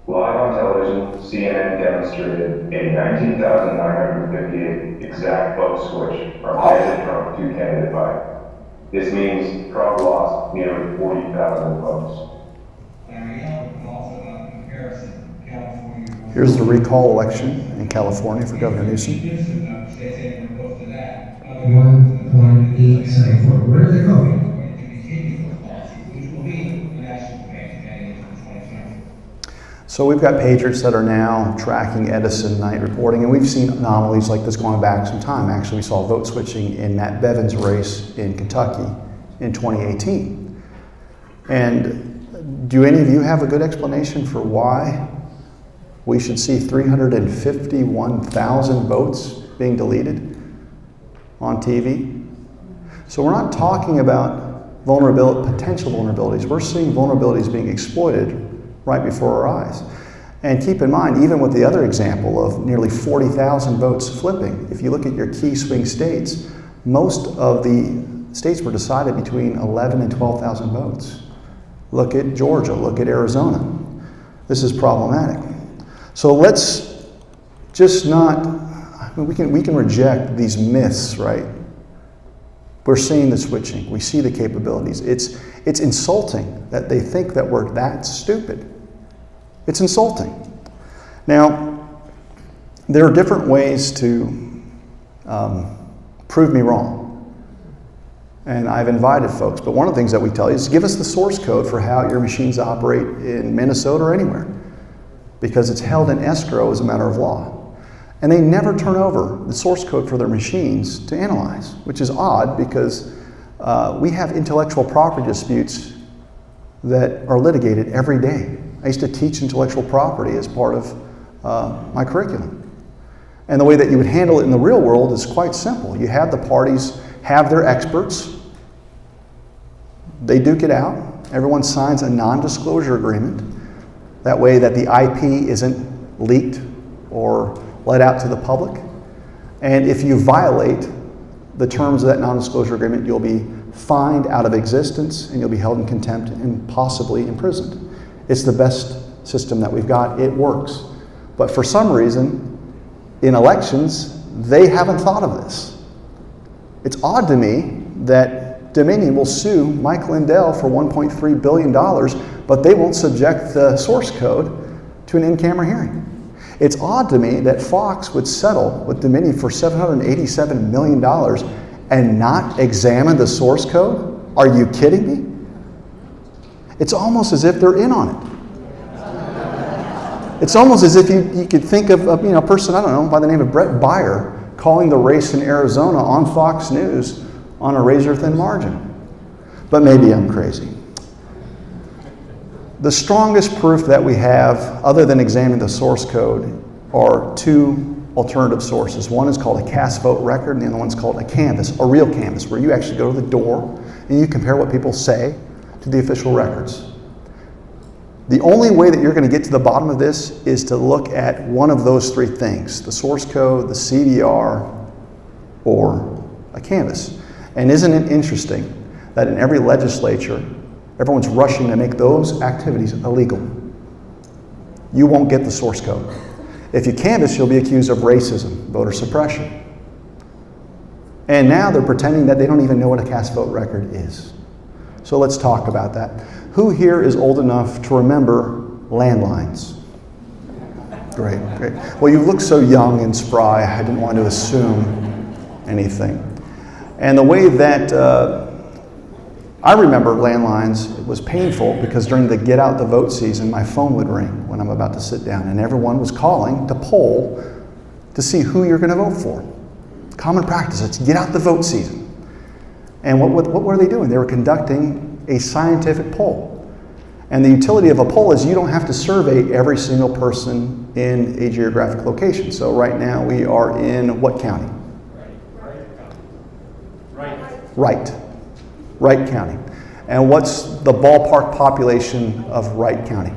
Live on television, CNN demonstrated a 19,958 exact vote switch from candidate Trump to candidate Biden. This means Trump lost nearly 40,000 votes. Here's the recall election in California for Governor Newsom. 1.874. Where are they going? So we've got pagers that are now tracking Edison night reporting, and we've seen anomalies like this going back some time. Actually, we saw vote switching in Matt Bevin's race in Kentucky in 2018. And do any of you have a good explanation for why we should see 351,000 votes being deleted on TV? So we're not talking about potential vulnerabilities. We're seeing vulnerabilities being exploited right before our eyes. And keep in mind, even with the other example of nearly 40,000 votes flipping, if you look at your key swing states, most of the states were decided between 11 and 12,000 votes. Look at Georgia, look at Arizona. This is problematic. So let's just not, we can reject these myths, right? We're seeing the switching, we see the capabilities. It's insulting that they think that we're that stupid. It's insulting. Now, there are different ways to prove me wrong. And I've invited folks, but one of the things that we tell you is give us the source code for how your machines operate in Minnesota or anywhere, because it's held in escrow as a matter of law. And they never turn over the source code for their machines to analyze, which is odd because we have intellectual property disputes that are litigated every day. I used to teach intellectual property as part of my curriculum. And the way that you would handle it in the real world is quite simple. You have the parties have their experts, they duke it out, everyone signs a non-disclosure agreement. That way that the IP isn't leaked or let out to the public. And if you violate the terms of that non-disclosure agreement, you'll be fined out of existence and you'll be held in contempt and possibly imprisoned. It's the best system that we've got. It works. But for some reason, in elections, they haven't thought of this. It's odd to me that Dominion will sue Mike Lindell for $1.3 billion, but they won't subject the source code to an in-camera hearing. It's odd to me that Fox would settle with Dominion for $787 million and not examine the source code? Are you kidding me? It's almost as if they're in on it. It's almost as if you could think of a person, I don't know, by the name of Brett Baier, calling the race in Arizona on Fox News on a razor-thin margin. But maybe I'm crazy. The strongest proof that we have, other than examining the source code, are two alternative sources. One is called a cast vote record, and the other one's called a canvas, a real canvas, where you actually go to the door and you compare what people say to the official records. The only way that you're going to get to the bottom of this is to look at one of those three things, the source code, the CVR, or a canvas. And isn't it interesting that in every legislature, everyone's rushing to make those activities illegal? You won't get the source code. If you canvass, you'll be accused of racism, voter suppression. And now they're pretending that they don't even know what a cast vote record is. So let's talk about that. Who here is old enough to remember landlines? Great, great. Well, you look so young and spry, I didn't want to assume anything. And the way that I remember landlines, it was painful because during the get out the vote season, my phone would ring when I'm about to sit down, and everyone was calling to poll to see who you're going to vote for. Common practice, it's get out the vote season. And what were they doing? They were conducting a scientific poll. And the utility of a poll is you don't have to survey every single person in a geographic location. So right now we are in what county? Wright County. And what's the ballpark population of Wright County?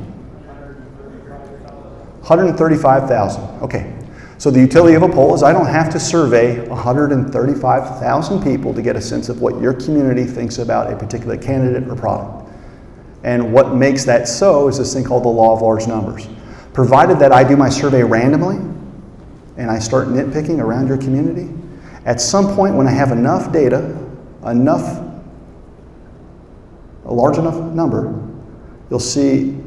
135,000. Okay. So the utility of a poll is I don't have to survey 135,000 people to get a sense of what your community thinks about a particular candidate or product. And what makes that so is this thing called the law of large numbers. Provided that I do my survey randomly and I start nitpicking around your community, at some point when I have enough data, a large enough number, you'll see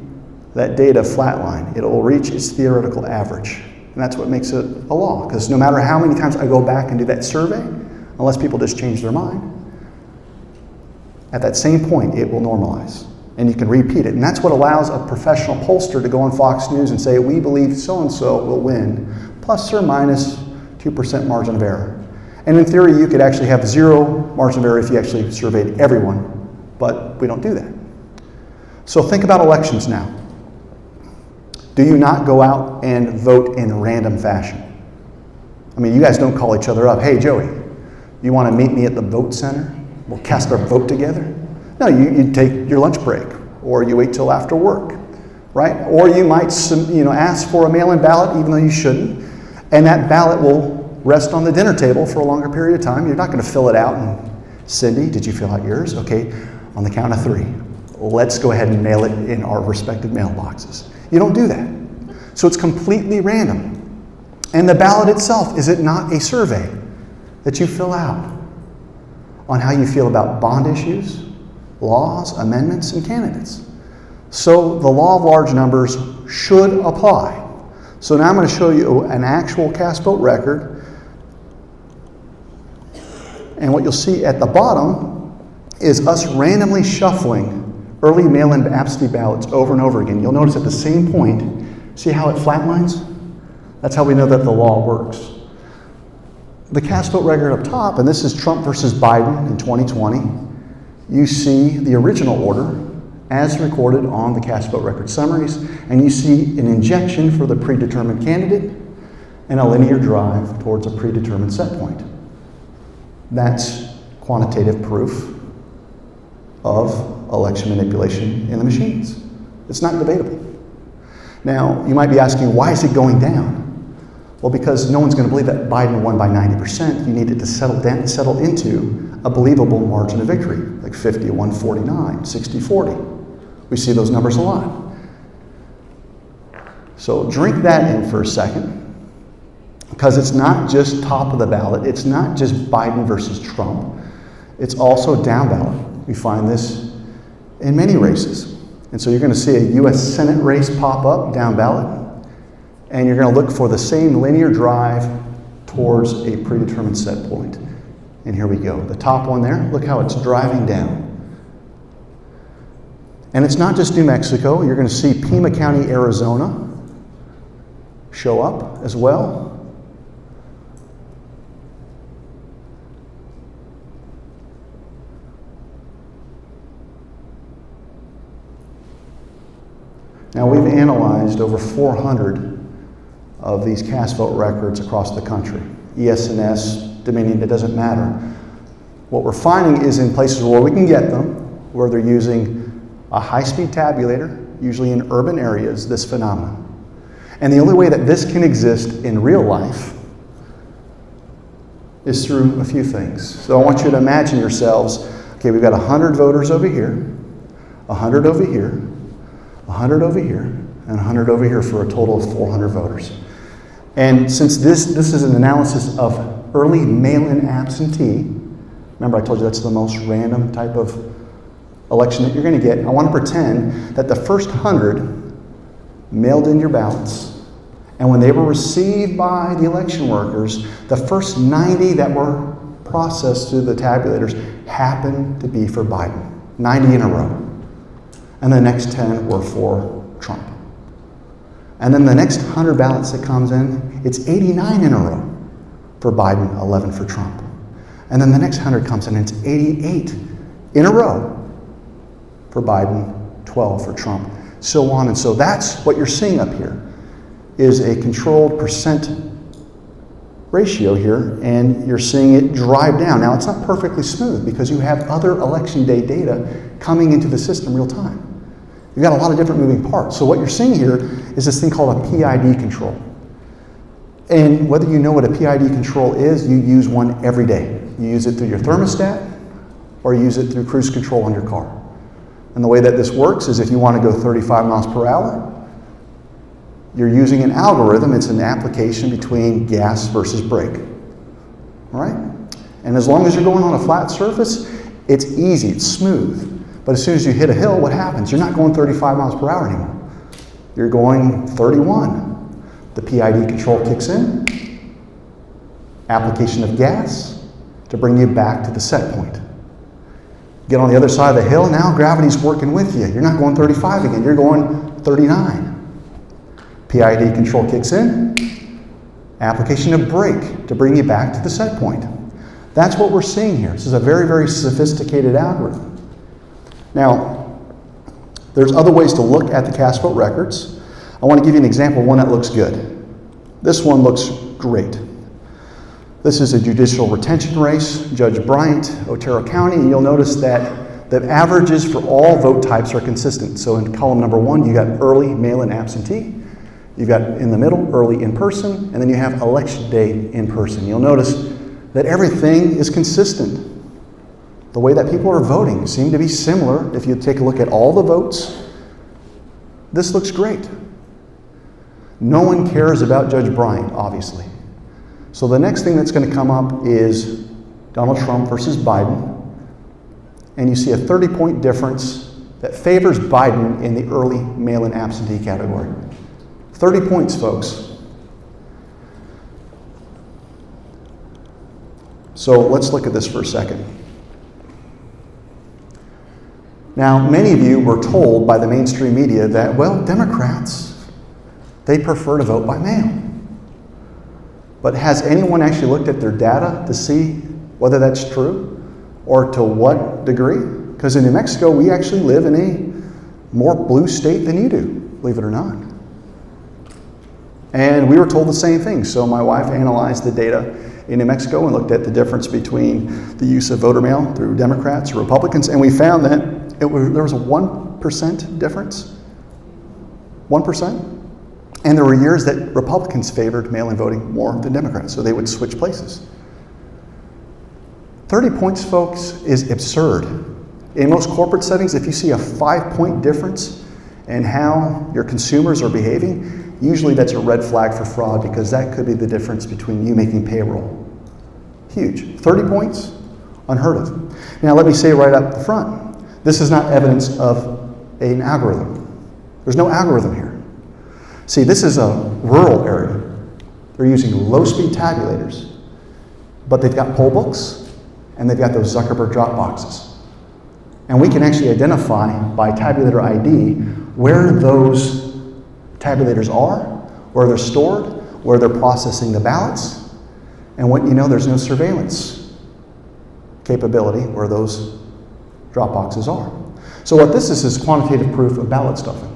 that data flatline. It will reach its theoretical average. And that's what makes it a law, because no matter how many times I go back and do that survey, unless people just change their mind, at that same point it will normalize. And you can repeat it. And that's what allows a professional pollster to go on Fox News and say, we believe so-and-so will win, plus or minus 2% margin of error. And in theory, you could actually have 0 margin of error if you actually surveyed everyone, but we don't do that. So think about elections now. Do you not go out and vote in random fashion? I mean, you guys don't call each other up, hey Joey, you want to meet me at the vote center? We'll cast our vote together? No, you take your lunch break, or you wait till after work, right? Or you might ask for a mail-in ballot even though you shouldn't, and that ballot will rest on the dinner table for a longer period of time. You're not going to fill it out and, Cindy, did you fill out yours? Okay, on the count of 3, let's go ahead and mail it in our respective mailboxes. You don't do that. So it's completely random. And the ballot itself, is it not a survey that you fill out on how you feel about bond issues, laws, amendments, and candidates? So the law of large numbers should apply. So now I'm going to show you an actual cast vote record. And what you'll see at the bottom is us randomly shuffling early mail-in absentee ballots over and over again. You'll notice at the same point, see how it flatlines? That's how we know that the law works. The cast vote record up top, and this is Trump versus Biden in 2020, you see the original order as recorded on the cast vote record summaries, and you see an injection for the predetermined candidate and a linear drive towards a predetermined set point. That's quantitative proof of election manipulation in the machines. It's not debatable. Now, you might be asking, why is it going down? Well, because no one's going to believe that Biden won by 90%. You need it to settle into a believable margin of victory, like 50-149, 60-40. We see those numbers a lot. So drink that in for a second, because it's not just top of the ballot. It's not just Biden versus Trump. It's also down ballot. We find this in many races. And so you're going to see a U.S. Senate race pop up down ballot, and you're going to look for the same linear drive towards a predetermined set point. And here we go. The top one there, look how it's driving down. And it's not just New Mexico. You're going to see Pima County, Arizona show up as well. Now, we've analyzed over 400 of these cast vote records across the country. ES&S, Dominion, it doesn't matter. What we're finding is in places where we can get them, where they're using a high-speed tabulator, usually in urban areas, this phenomenon. And the only way that this can exist in real life is through a few things. So I want you to imagine yourselves, okay, we've got 100 voters over here, 100 over here, 100 over here, and 100 over here for a total of 400 voters. And since this is an analysis of early mail-in absentee. Remember, I told you that's the most random type of election that you're going to get. I want to pretend that the first 100 mailed in your ballots, and when they were received by the election workers, the first 90 that were processed through the tabulators happened to be for Biden. 90 in a row. And the next 10 were for Trump. And then the next 100 ballots that comes in, it's 89 in a row for Biden, 11 for Trump. And then the next 100 comes in, and it's 88 in a row for Biden, 12 for Trump, so on. And so that's what you're seeing up here, is a controlled percent ratio here, and you're seeing it drive down. Now, it's not perfectly smooth because you have other election day data coming into the system real time. You've got a lot of different moving parts. So what you're seeing here is this thing called a PID control. And whether you know what a PID control is, you use one every day. You use it through your thermostat, or you use it through cruise control on your car. And the way that this works is if you want to go 35 miles per hour, you're using an algorithm. It's an application between gas versus brake. All right? And as long as you're going on a flat surface, it's easy, it's smooth. But as soon as you hit a hill, what happens? You're not going 35 miles per hour anymore. You're going 31. The PID control kicks in. Application of gas to bring you back to the set point. Get on the other side of the hill, now gravity's working with you. You're not going 35 again, you're going 39. PID control kicks in. Application of brake to bring you back to the set point. That's what we're seeing here. This is a very, very sophisticated algorithm. Now, there's other ways to look at the cast vote records. I want to give you an example, one that looks good. This one looks great. This is a judicial retention race, Judge Bryant, Otero County, and you'll notice that the averages for all vote types are consistent. So in column number 1, you got early mail-in absentee. You've got in the middle, early in-person, and then you have election day in-person. You'll notice that everything is consistent. The way that people are voting seem to be similar. If you take a look at all the votes, this looks great. No one cares about Judge Bryant, obviously. So the next thing that's going to come up is Donald Trump versus Biden. And you see a 30-point difference that favors Biden in the early mail-in absentee category. 30 points, folks. So let's look at this for a second. Now, many of you were told by the mainstream media that, well, Democrats, they prefer to vote by mail. But has anyone actually looked at their data to see whether that's true or to what degree? Because in New Mexico, we actually live in a more blue state than you do, believe it or not. And we were told the same thing. So my wife analyzed the data in New Mexico and looked at the difference between the use of voter mail through Democrats or Republicans, and we found that there was a 1% difference. 1%. And there were years that Republicans favored mail-in voting more than Democrats, so they would switch places. 30 points, folks, is absurd. In most corporate settings, if you see a 5-point difference in how your consumers are behaving, usually that's a red flag for fraud because that could be the difference between you making payroll. Huge. 30 points? Unheard of. Now let me say right up the front, this is not evidence of an algorithm. There's no algorithm here. See, this is a rural area. They're using low-speed tabulators, but they've got poll books and they've got those Zuckerberg drop boxes. And we can actually identify by tabulator ID where those tabulators are, where they're stored, where they're processing the ballots, and what you know, there's no surveillance capability where those drop boxes are. So what this is quantitative proof of ballot stuffing.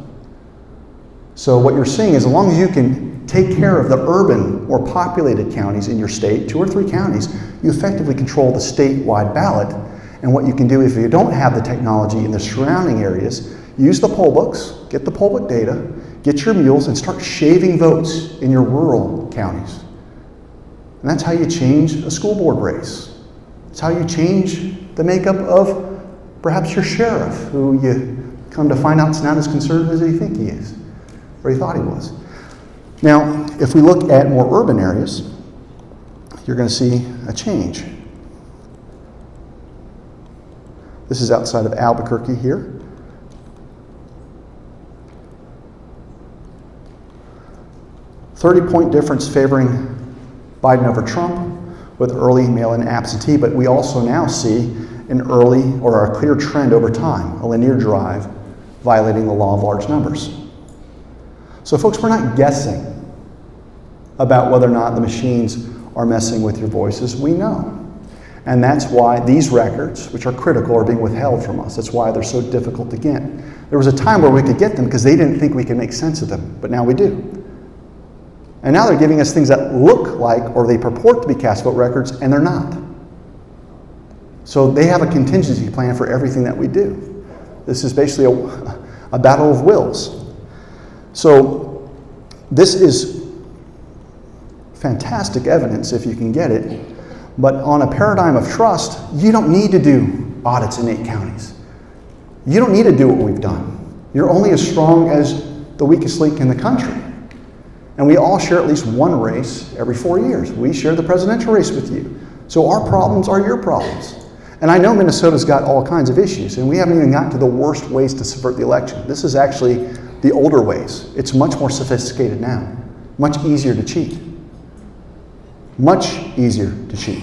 So what you're seeing is as long as you can take care of the urban or populated counties in your state, 2 or 3 counties, you effectively control the statewide ballot. And what you can do if you don't have the technology in the surrounding areas, use the poll books, get the poll book data, get your mules, and start shaving votes in your rural counties. And that's how you change a school board race. It's how you change the makeup of perhaps your sheriff, who you come to find out is not as conservative as you think he is, or he thought he was. Now, if we look at more urban areas, you're going to see a change. This is outside of Albuquerque here. .30-point difference favoring Biden over Trump with early mail-in absentee, but we also now see an early or a clear trend over time, a linear drive violating the law of large numbers. So folks, we're not guessing about whether or not the machines are messing with your voices. We know. And that's why these records, which are critical, are being withheld from us. That's why they're so difficult to get. There was a time where we could get them because they didn't think we could make sense of them, but now we do. And now they're giving us things that look like, or they purport to be cast vote records, and they're not. So they have a contingency plan for everything that we do. This is basically a battle of wills. So this is fantastic evidence if you can get it. But on a paradigm of trust, you don't need to do audits in 8 counties. You don't need to do what we've done. You're only as strong as the weakest link in the country. And we all share at least one race every 4 years. We share the presidential race with you. So our problems are your problems. And I know Minnesota's got all kinds of issues, and we haven't even gotten to the worst ways to subvert the election. This is actually the older ways. It's much more sophisticated now, much easier to cheat. Much easier to cheat.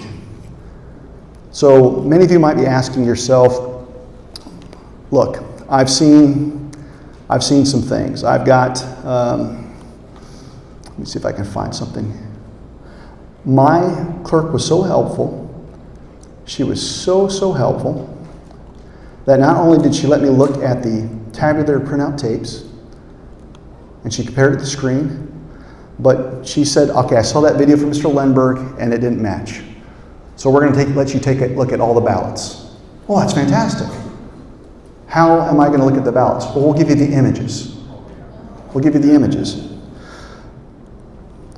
So many of you might be asking yourself, look, I've seen some things. I've got, let me see if I can find something. My clerk was so helpful. She was so helpful that not only did she let me look at the tabular printout tapes, and she compared it to the screen, but she said, okay, I saw that video from Mr. Lenberg and it didn't match. So we're going to let you take a look at all the ballots. Oh, that's fantastic. How am I going to look at the ballots? Well, we'll give you the images. We'll give you the images.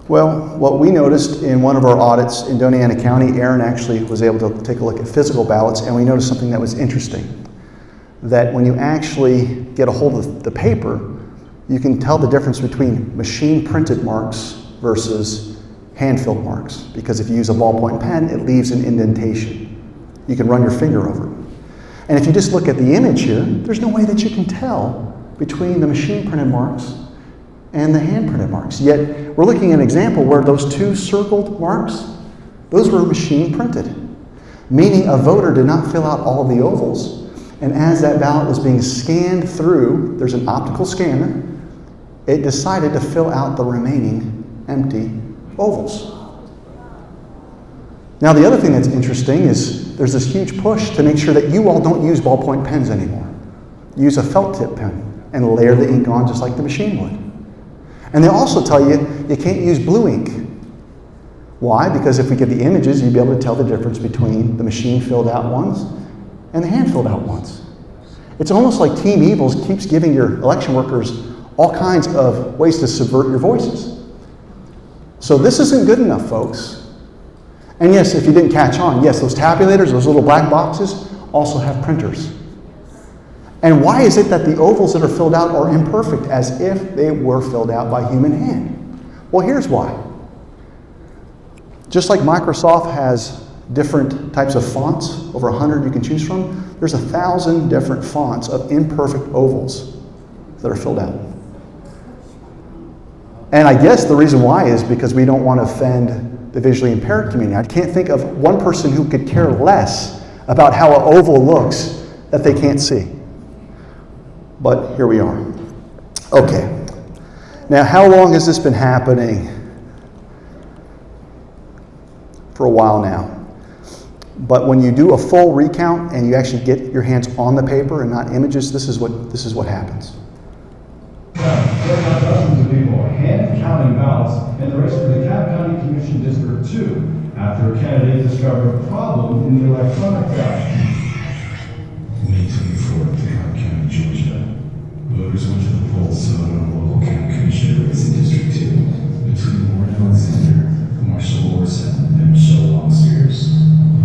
Well, what we noticed in one of our audits in Doña Ana County, Aaron actually was able to take a look at physical ballots, and we noticed something that was interesting. That when you actually get a hold of the paper, you can tell the difference between machine printed marks versus hand-filled marks. Because if you use a ballpoint pen, it leaves an indentation. You can run your finger over it. And if you just look at the image here, there's no way that you can tell between the machine printed marks and the hand printed marks. Yet, we're looking at an example where those 2 circled marks, those were machine printed. Meaning a voter did not fill out all of the ovals. And as that ballot was being scanned through, there's an optical scanner, it decided to fill out the remaining empty ovals. Now, the other thing that's interesting is there's this huge push to make sure that you all don't use ballpoint pens anymore. Use a felt tip pen and layer the ink on just like the machine would. And they also tell you you can't use blue ink. Why? Because if we get the images, you'd be able to tell the difference between the machine filled out ones and the hand filled out ones. It's almost like Team Evils keeps giving your election workers all kinds of ways to subvert your voices. So this isn't good enough, folks. And yes, if you didn't catch on, yes, those tabulators, those little black boxes, also have printers. And why is it that the ovals that are filled out are imperfect, as if they were filled out by human hand? Well, here's why. Just like Microsoft has different types of fonts, over 100 you can choose from, there's 1,000 different fonts of imperfect ovals that are filled out. And I guess the reason why is because we don't want to offend the visually impaired community. I can't think of one person who could care less about how an oval looks that they can't see. But here we are. Okay. Now, how long has this been happening? For a while now. But when you do a full recount and you actually get your hands on the paper and not images, this is what happens. There are dozens of people hand counting ballots in the race for the DeKalb County Commission District 2 after a candidate discovered a problem in the electronic ballot. May 24th, DeKalb County, Georgia. Voters went to the polls to vote on a local county commissioner race in District 2 between Warren Alexander, Marshall Orson, and Michelle Longspears.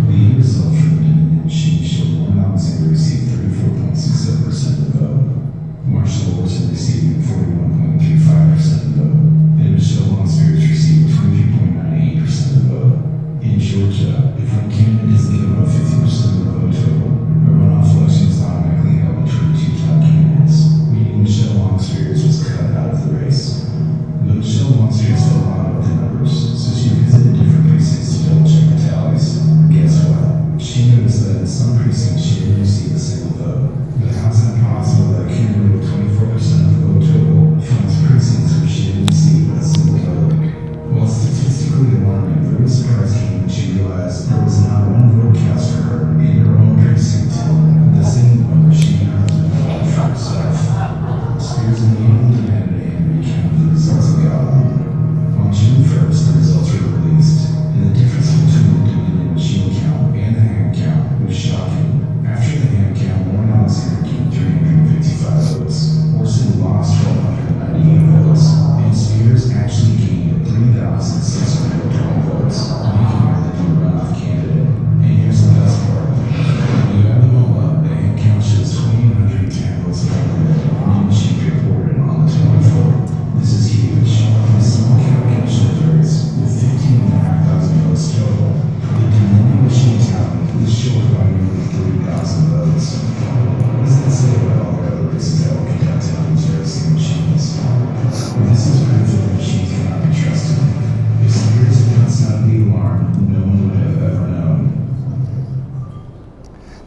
The result from the Dominion machine showed Warren Alexander received 34.67% of the vote. Marshall Orson received 41.35% of the vote, and Michelle Longspears received 23.98% of the vote. In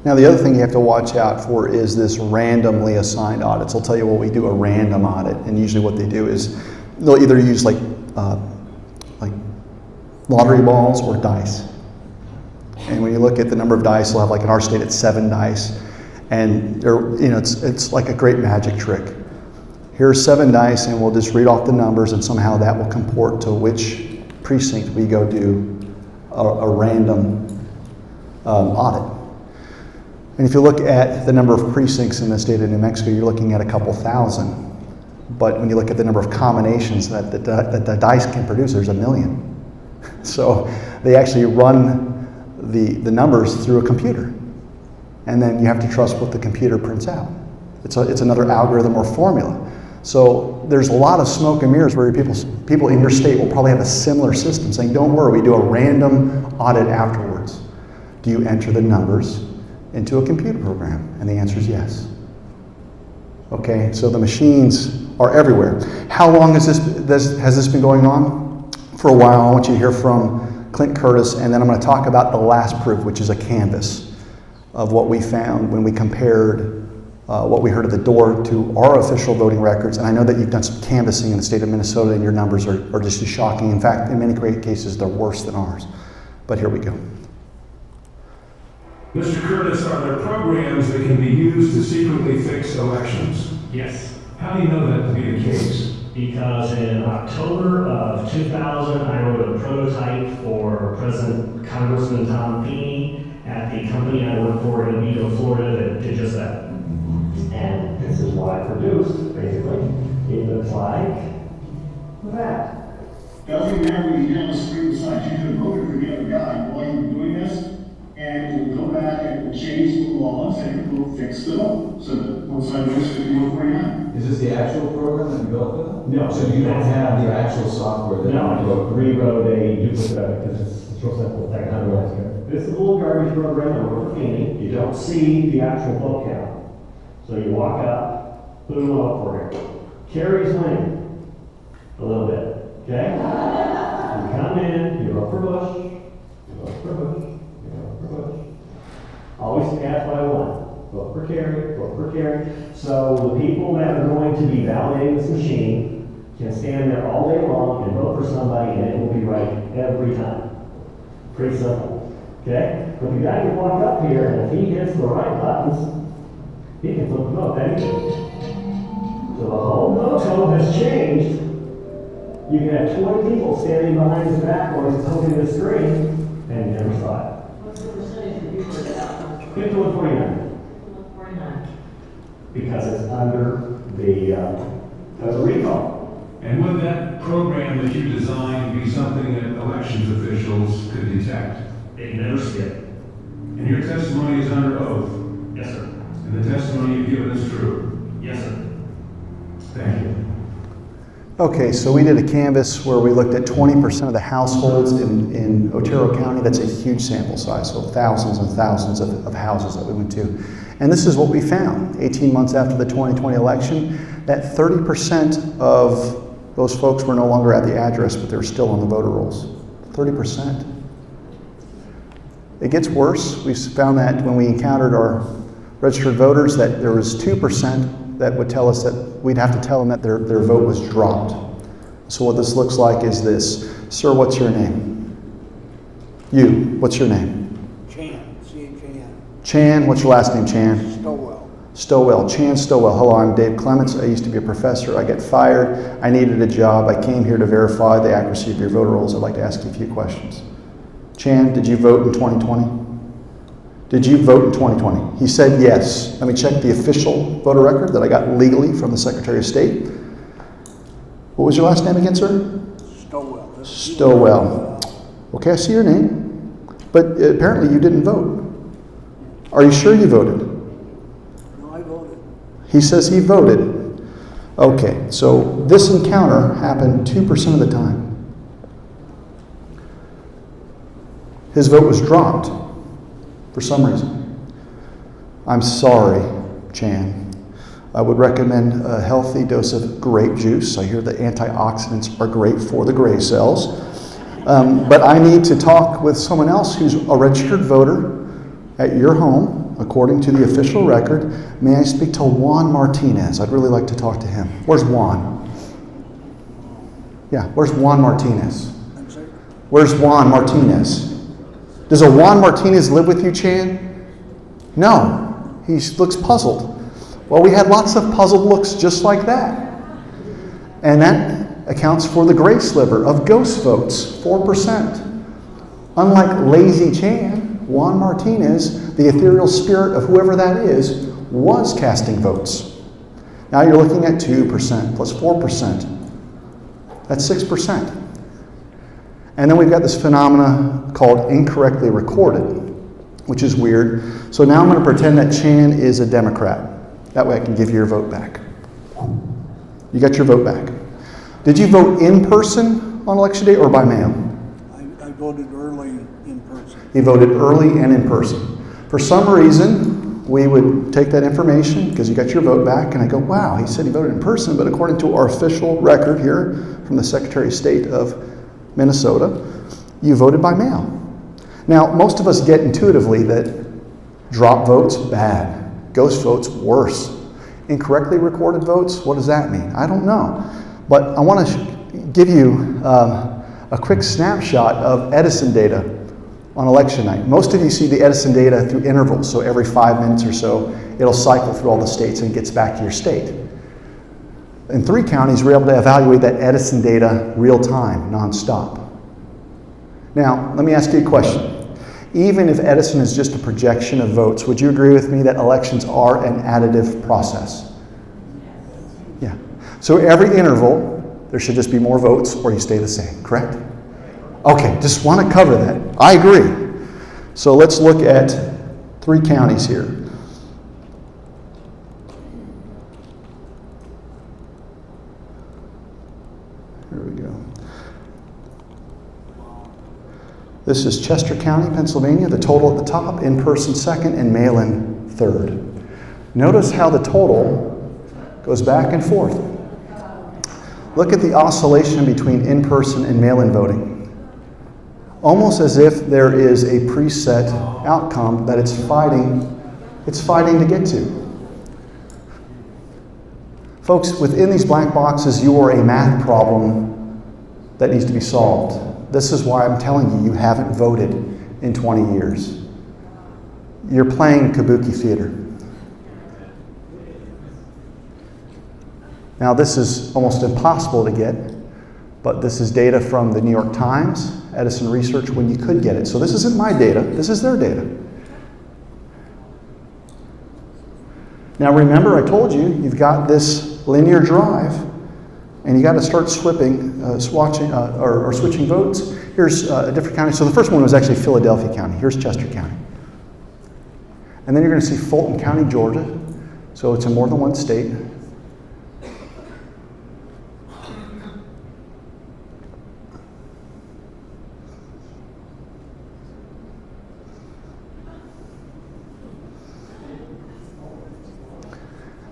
Now, the other thing you have to watch out for is this randomly assigned audits. They'll tell you, well, we do a random audit, and usually what they do is they'll either use like lottery balls or dice. And when you look at the number of dice, they'll have, like in our state, it's 7 dice, and it's like a great magic trick. Here's 7 dice, and we'll just read off the numbers, and somehow that will comport to which precinct we go do a random audit. And if you look at the number of precincts in the state of New Mexico, you're looking at a couple thousand. But when you look at the number of combinations that the dice can produce, there's 1 million. So they actually run the numbers through a computer. And then you have to trust what the computer prints out. It's another algorithm or formula. So there's a lot of smoke and mirrors where people in your state will probably have a similar system saying, don't worry, we do a random audit afterwards. Do you enter the numbers into a computer program? And the answer is yes. Okay, so the machines are everywhere. How long has this been going on? For a while. I want you to hear from Clint Curtis, and then I'm going to talk about the last proof, which is a canvas of what we found when we compared what we heard at the door to our official voting records. And I know that you've done some canvassing in the state of Minnesota, and your numbers are just as shocking. In fact, in many great cases, they're worse than ours. But here we go. Mr. Curtis, are there programs that can be used to secretly fix elections? Yes. How do you know that to be the case? Because in October of 2000, I wrote a prototype for President Congressman Tom Feeney at the company I work for in Oviedo, Florida, that did just that. And this is what I produced, basically. It looks like that. Doesn't matter when you have a screen beside you, could have voted for the other guy while you were doing this, and it will go back and it will change the laws and it will fix the vote. So that one side votes 51-49. Is this the actual program that you built for them? No. So you don't have the actual software that No, I you just wrote? rewrote a duplicate because it's real simple. This is a little garbage program that works for Feeney. You don't see the actual vote count. So you walk up, put them up for you. Carrie's winning a little bit, okay? You come in, you vote for Bush, you vote for Bush, you vote for Bush. Always ask by one. Vote for Carrie, vote for Carrie. So the people that are going to be validating this machine can stand there all day long and vote for somebody, and it will be right every time. Pretty simple, okay? But the guy can walk up here, and if he hits the right buttons, he can flip the vote anything. So the whole vote has changed. You can have 20 people standing behind his back while he's poking the screen, and you never saw it. What's the percentage that you heard about? 51-49. 49. Because it's under the recall. And would that program that you designed be something that elections officials could detect? They can never see it. And your testimony is under oath? Yes, sir. And the testimony you've given is true? Yes, sir. Thank you. Okay, so we did a canvas where we looked at 20% of the households in Otero County. That's a huge sample size, so thousands and thousands of houses that we went to. And this is what we found 18 months after the 2020 election, that 30% of those folks were no longer at the address, but they were still on the voter rolls. 30%. It gets worse. We found that when we encountered our registered voters, that there was 2% that would tell us that we'd have to tell them that their vote was dropped. So what this looks like is this. Sir, what's your name? You, what's your name? Chan, C-H-A-N. Chan, what's your last name, Chan? Stowell. Stowell, Chan Stowell. Hello, I'm Dave Clements. I used to be a professor. I got fired. I needed a job. I came here to verify the accuracy of your voter rolls. I'd like to ask you a few questions. Chan, did you vote in 2020? Did you vote in 2020? He said yes. Let me check the official voter record that I got legally from the Secretary of State. What was your last name again, sir? Stowell. Stowell. Okay, I see your name. But apparently you didn't vote. Are you sure you voted? No, I voted. He says he voted. Okay, so this encounter happened 2% of the time. His vote was dropped for some reason. I'm sorry, Chan. I would recommend a healthy dose of grape juice. I hear the antioxidants are great for the gray cells. But I need to talk with someone else who's a registered voter at your home according to the official record, may I speak to Juan Martinez? I'd really like to talk to him. Where's Juan? Yeah, where's Juan Martinez? Where's Juan Martinez? Does a Juan Martinez live with you, Chan? No, he looks puzzled. Well, we had lots of puzzled looks just like that. And that accounts for the gray sliver of ghost votes, 4%. Unlike Lazy Chan, Juan Martinez, the ethereal spirit of whoever that is, was casting votes. Now you're looking at 2% plus 4%. That's 6%. And then we've got this phenomena called incorrectly recorded, which is weird. So now I'm going to pretend that Chan is a Democrat. That way I can give you your vote back. You got your vote back. Did you vote in person on election day or by mail? I voted early in person. He voted early and in person. For some reason, we would take that information because you got your vote back, and I go, wow, he said he voted in person, but according to our official record here from the Secretary of State of Minnesota, you voted by mail. Now, most of us get intuitively that drop votes, bad. Ghost votes, worse. Incorrectly recorded votes, what does that mean? I don't know. But I want to give you a quick snapshot of Edison data on election night. Most of you see the Edison data through intervals, so every 5 minutes or so, it'll cycle through all the states and gets back to your state. In 3 counties, we're able to evaluate that Edison data real time, nonstop. Now, let me ask you a question. Even if Edison is just a projection of votes, would you agree with me that elections are an additive process? Yeah. So every interval, there should just be more votes or you stay the same, correct? Okay, just want to cover that. I agree. So let's look at 3 counties here. Here we go. This is Chester County, Pennsylvania. The total at the top, in-person second, and mail-in third. Notice how the total goes back and forth. Look at the oscillation between in-person and mail-in voting. Almost as if there is a preset outcome that it's fighting to get to. Folks, within these black boxes, you are a math problem that needs to be solved. This is why I'm telling you, you haven't voted in 20 years. You're playing kabuki theater. Now, this is almost impossible to get, but this is data from the New York Times, Edison Research, when you could get it. So this isn't my data, this is their data. Now remember, I told you, you've got this linear drive, and you got to start switching votes. Here's a different county. So the first one was actually Philadelphia County. Here's Chester County. And then you're going to see Fulton County, Georgia. So it's in more than one state.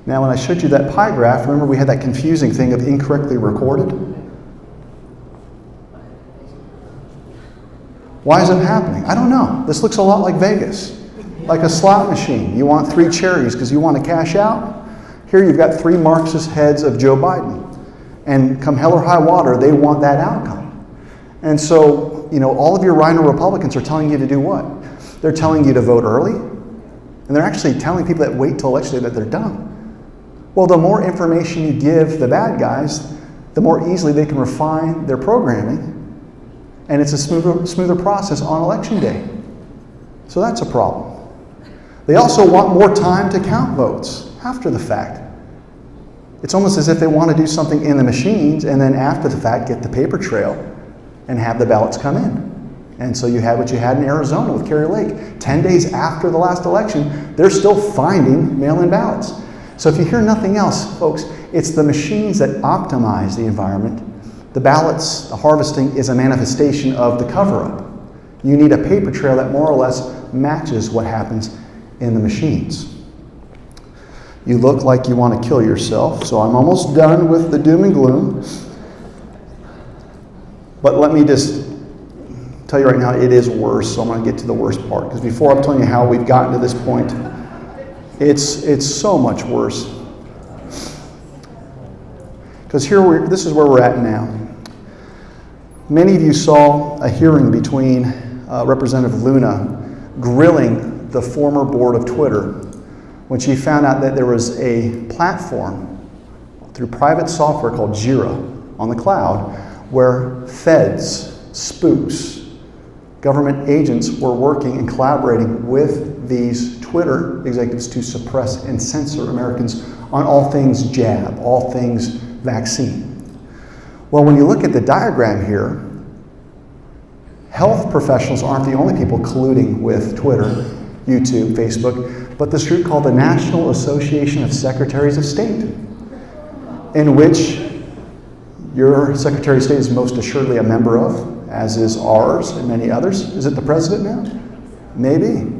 Now, when I showed you that pie graph, remember we had that confusing thing of incorrectly recorded? Why is it happening? I don't know. This looks a lot like Vegas, like a slot machine. You want 3 cherries because you want to cash out. Here you've got 3 Marxist heads of Joe Biden. And come hell or high water, they want that outcome. And so, all of your rhino Republicans are telling you to do what? They're telling you to vote early. And they're actually telling people that wait till election day that they're dumb. Well, the more information you give the bad guys, the more easily they can refine their programming, and it's a smoother process on election day. So that's a problem. They also want more time to count votes after the fact. It's almost as if they want to do something in the machines and then after the fact get the paper trail and have the ballots come in. And so you had what you had in Arizona with Kerry Lake. 10 days after the last election, they're still finding mail-in ballots. So if you hear nothing else, folks, it's the machines that optimize the environment. The ballots, the harvesting, is a manifestation of the cover-up. You need a paper trail that more or less matches what happens in the machines. You look like you want to kill yourself, so I'm almost done with the doom and gloom. But let me just tell you right now, it is worse, so I'm going to get to the worst part. Because before I'm telling you how we've gotten to this point, it's so much worse. Because this is where we're at now. Many of you saw a hearing between Representative Luna grilling the former board of Twitter when she found out that there was a platform through private software called Jira on the cloud where feds, spooks, government agents were working and collaborating with these Twitter executives to suppress and censor Americans on all things jab, all things vaccine. Well, when you look at the diagram here, health professionals aren't the only people colluding with Twitter, YouTube, Facebook, but this group called the National Association of Secretaries of State, in which your Secretary of State is most assuredly a member of, as is ours and many others. Is it the president now? Maybe.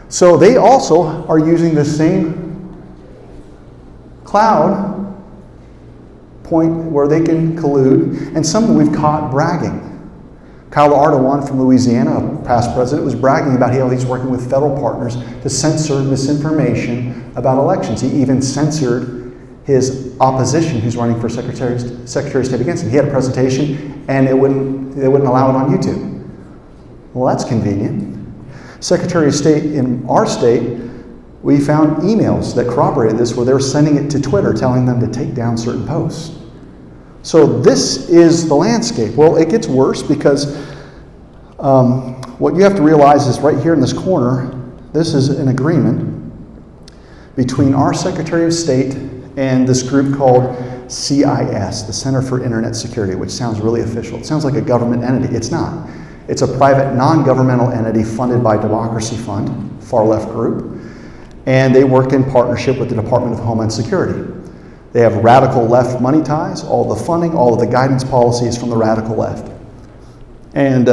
So they also are using the same cloud point where they can collude, and some we've caught bragging. Kyle Ardoin from Louisiana, a past president, was bragging about how he's working with federal partners to censor misinformation about elections. He even censored his opposition, who's running for Secretary of State against him. He had a presentation, and they wouldn't allow it on YouTube. Well, that's convenient. Secretary of State in our state, we found emails that corroborated this where they were sending it to Twitter, telling them to take down certain posts. So this is the landscape. Well, it gets worse because what you have to realize is right here in this corner, this is an agreement between our Secretary of State and this group called CIS, the Center for Internet Security, which sounds really official. It sounds like a government entity. It's not. It's a private, non-governmental entity funded by Democracy Fund, far-left group, and they work in partnership with the Department of Homeland Security. They have radical left money ties, all the funding, all of the guidance policies from the radical left. And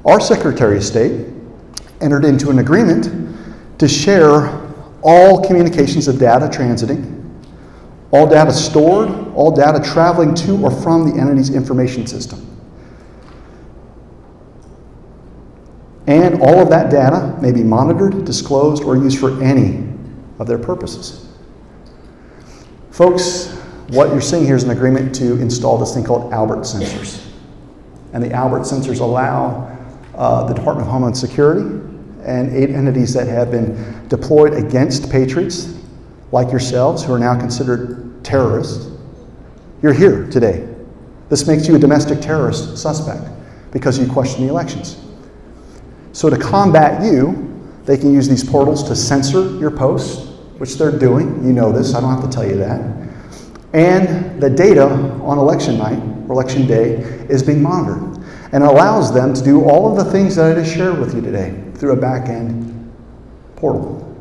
our Secretary of State entered into an agreement to share all communications of data transiting, all data stored, all data traveling to or from the entity's information system. And all of that data may be monitored, disclosed, or used for any of their purposes. Folks, what you're seeing here is an agreement to install this thing called Albert sensors. And the Albert sensors allow the Department of Homeland Security and 8 entities that have been deployed against patriots like yourselves who are now considered terrorists. You're here today. This makes you a domestic terrorist suspect because you question the elections. So to combat you, they can use these portals to censor your posts, which they're doing. You know this, I don't have to tell you that. And the data on election night, or election day, is being monitored. And it allows them to do all of the things that I just shared with you today through a back-end portal.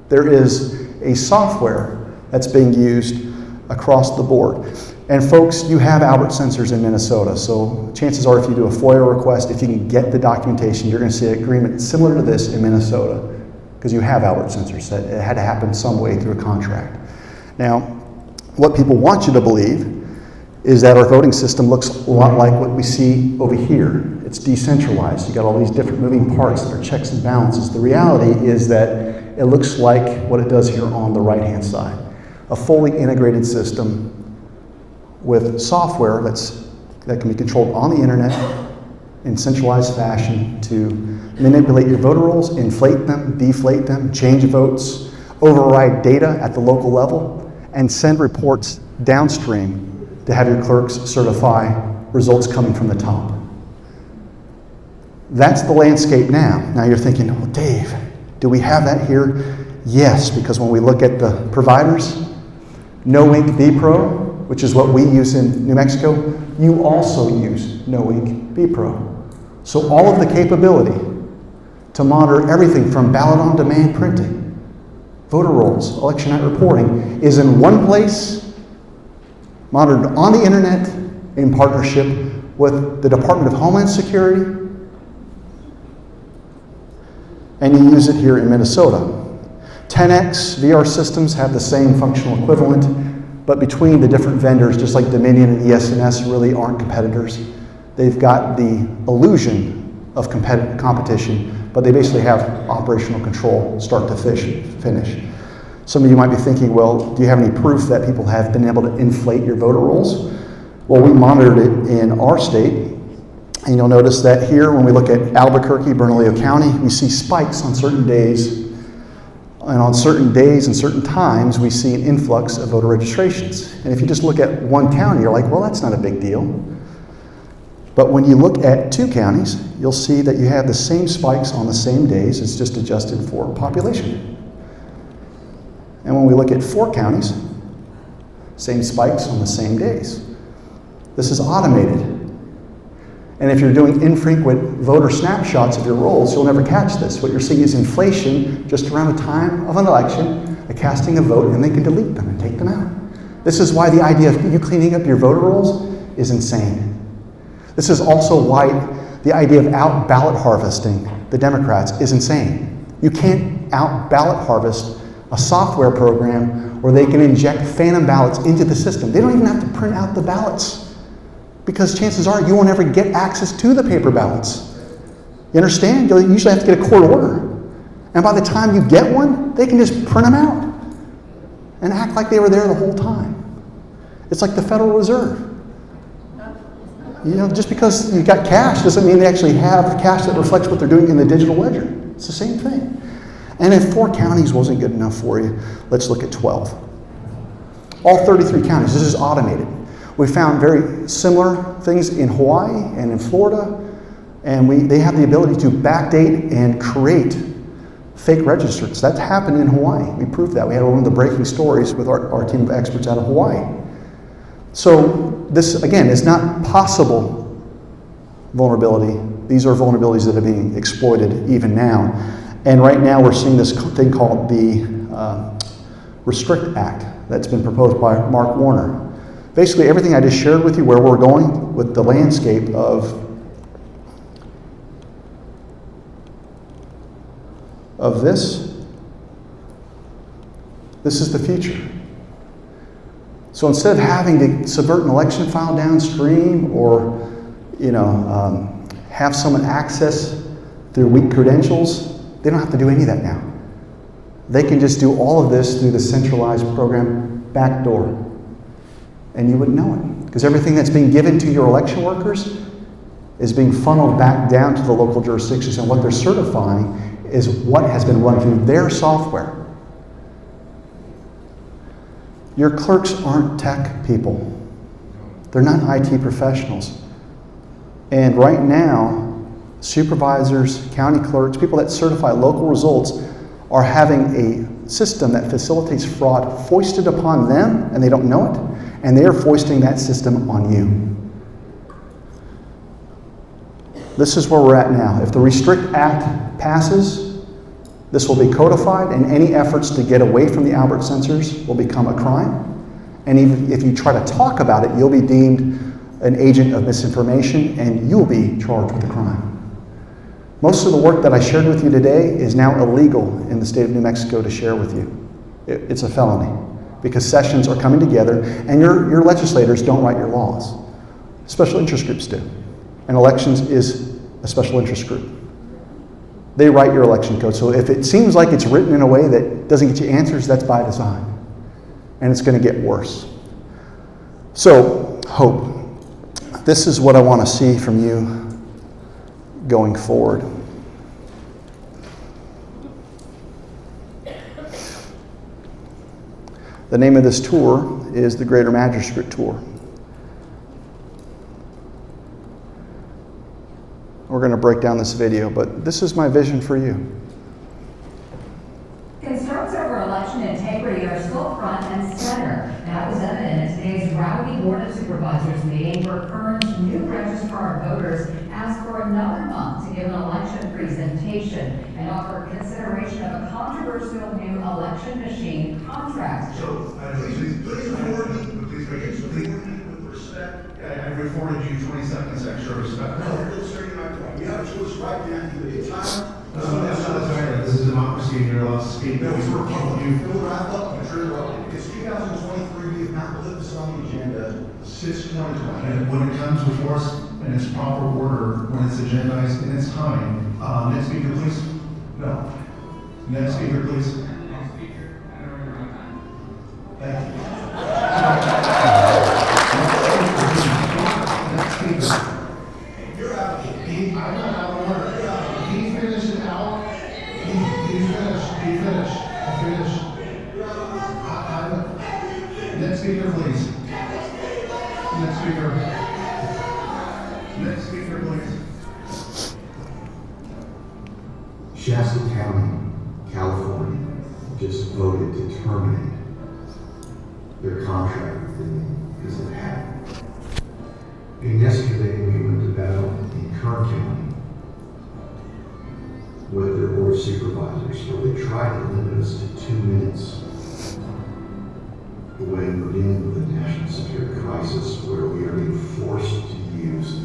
There is a software that's being used across the board. And folks, you have Albert sensors in Minnesota, so chances are if you do a FOIA request, if you can get the documentation, you're going to see an agreement similar to this in Minnesota, because you have Albert sensors. That it had to happen some way through a contract. Now, what people want you to believe is that our voting system looks a lot like what we see over here. It's decentralized. You got all these different moving parts that are checks and balances. The reality is that it looks like what it does here on the right-hand side. A fully integrated system with software that can be controlled on the internet in centralized fashion to manipulate your voter rolls, inflate them, deflate them, change votes, override data at the local level, and send reports downstream to have your clerks certify results coming from the top. That's the landscape now. Now you're thinking, well, Dave, do we have that here? Yes, because when we look at the providers, NoInk BPro, which is what we use in New Mexico, you also use NoInk BPro. So all of the capability to monitor everything from ballot on demand printing, voter rolls, election night reporting is in one place, monitored on the internet in partnership with the Department of Homeland Security, and you use it here in Minnesota. 10X VR systems have the same functional equivalent, but between the different vendors, just like Dominion and ES&S really aren't competitors. They've got the illusion of competition, but they basically have operational control start to finish. Some of you might be thinking, well, do you have any proof that people have been able to inflate your voter rolls? Well, we monitored it in our state, and you'll notice that here, when we look at Albuquerque, Bernalillo County, we see spikes on certain days, and on certain days and certain times, we see an influx of voter registrations. And if you just look at one county, you're like, well, that's not a big deal. But when you look at 2 counties, you'll see that you have the same spikes on the same days. It's just adjusted for population. And when we look at 4 counties, same spikes on the same days. This is automated. And if you're doing infrequent voter snapshots of your rolls, you'll never catch this. What you're seeing is inflation just around the time of an election, a casting a vote, and they can delete them and take them out. This is why the idea of you cleaning up your voter rolls is insane. This is also why the idea of out-ballot harvesting the Democrats is insane. You can't out-ballot harvest a software program where they can inject phantom ballots into the system. They don't even have to print out the ballots, because chances are you won't ever get access to the paper ballots. You understand? You'll usually have to get a court order. And by the time you get one, they can just print them out and act like they were there the whole time. It's like the Federal Reserve. You know, just because you got cash doesn't mean they actually have cash that reflects what they're doing in the digital ledger. It's the same thing. And if 4 counties wasn't good enough for you, let's look at 12. All 33 counties, this is automated. We found very similar things in Hawaii and in Florida, and they have the ability to backdate and create fake registers. That happened in Hawaii. We proved that. We had one of the breaking stories with our team of experts out of Hawaii. So this, again, is not possible vulnerability. These are vulnerabilities that are being exploited even now. And right now we're seeing this thing called the Restrict Act that's been proposed by Mark Warner. Basically, everything I just shared with you, where we're going with the landscape of this is the future. So instead of having to subvert an election file downstream or, have someone access through weak credentials, they don't have to do any of that now. They can just do all of this through the centralized program backdoor. And you wouldn't know it, because everything that's being given to your election workers is being funneled back down to the local jurisdictions, and what they're certifying is what has been run through their software. Your clerks aren't tech people. They're not IT professionals. And right now, supervisors, county clerks, people that certify local results are having a system that facilitates fraud foisted upon them, and they don't know it. And they are foisting that system on you. This is where we're at now. If the Restrict Act passes, this will be codified, and any efforts to get away from the Albert censors will become a crime. And even if you try to talk about it, you'll be deemed an agent of misinformation, and you'll be charged with a crime. Most of the work that I shared with you today is now illegal in the state of New Mexico to share with you. It's a felony, because sessions are coming together, and your legislators don't write your laws. Special interest groups do. And elections is a special interest group. They write your election code. So if it seems like it's written in a way that doesn't get you answers, that's by design. And it's going to get worse. So, hope. This is what I want to see from you going forward. The name of this tour is the Greater Magistrate Tour. We're going to break down this video, but this is my vision for you. Concerns over election integrity are still front and center. That was evident at today's Rowdy Board of Supervisors meeting, where Kern's new registrar of voters asked for another month to give an election presentation and offer consideration of a controversial new election machine contract. So, please afford me with respect. I've afforded you 20 seconds extra respect. No, you're illustrating my point. You have a choice right now, either get time. No, that's not a tyrant. This is a democracy, and you're allowed to speak. No, it's a republic. You feel what I thought. You're interrupting. It's 2023. We have not put this on the agenda since 2020. And when it comes before us, in its proper order when it's agendized in its time. Next speaker, please. No. Next speaker, please. Thank you. Next speaker. You're out. I'm not out of order. He finished it out. He finished. Next speaker, please. Next speaker, please. Shasta County, California, just voted to terminate their contract with them because it happened. And yesterday we went to battle in Kern County with their board of supervisors where they tried to limit us to 2 minutes when we're dealing with a national security crisis where we are being forced to use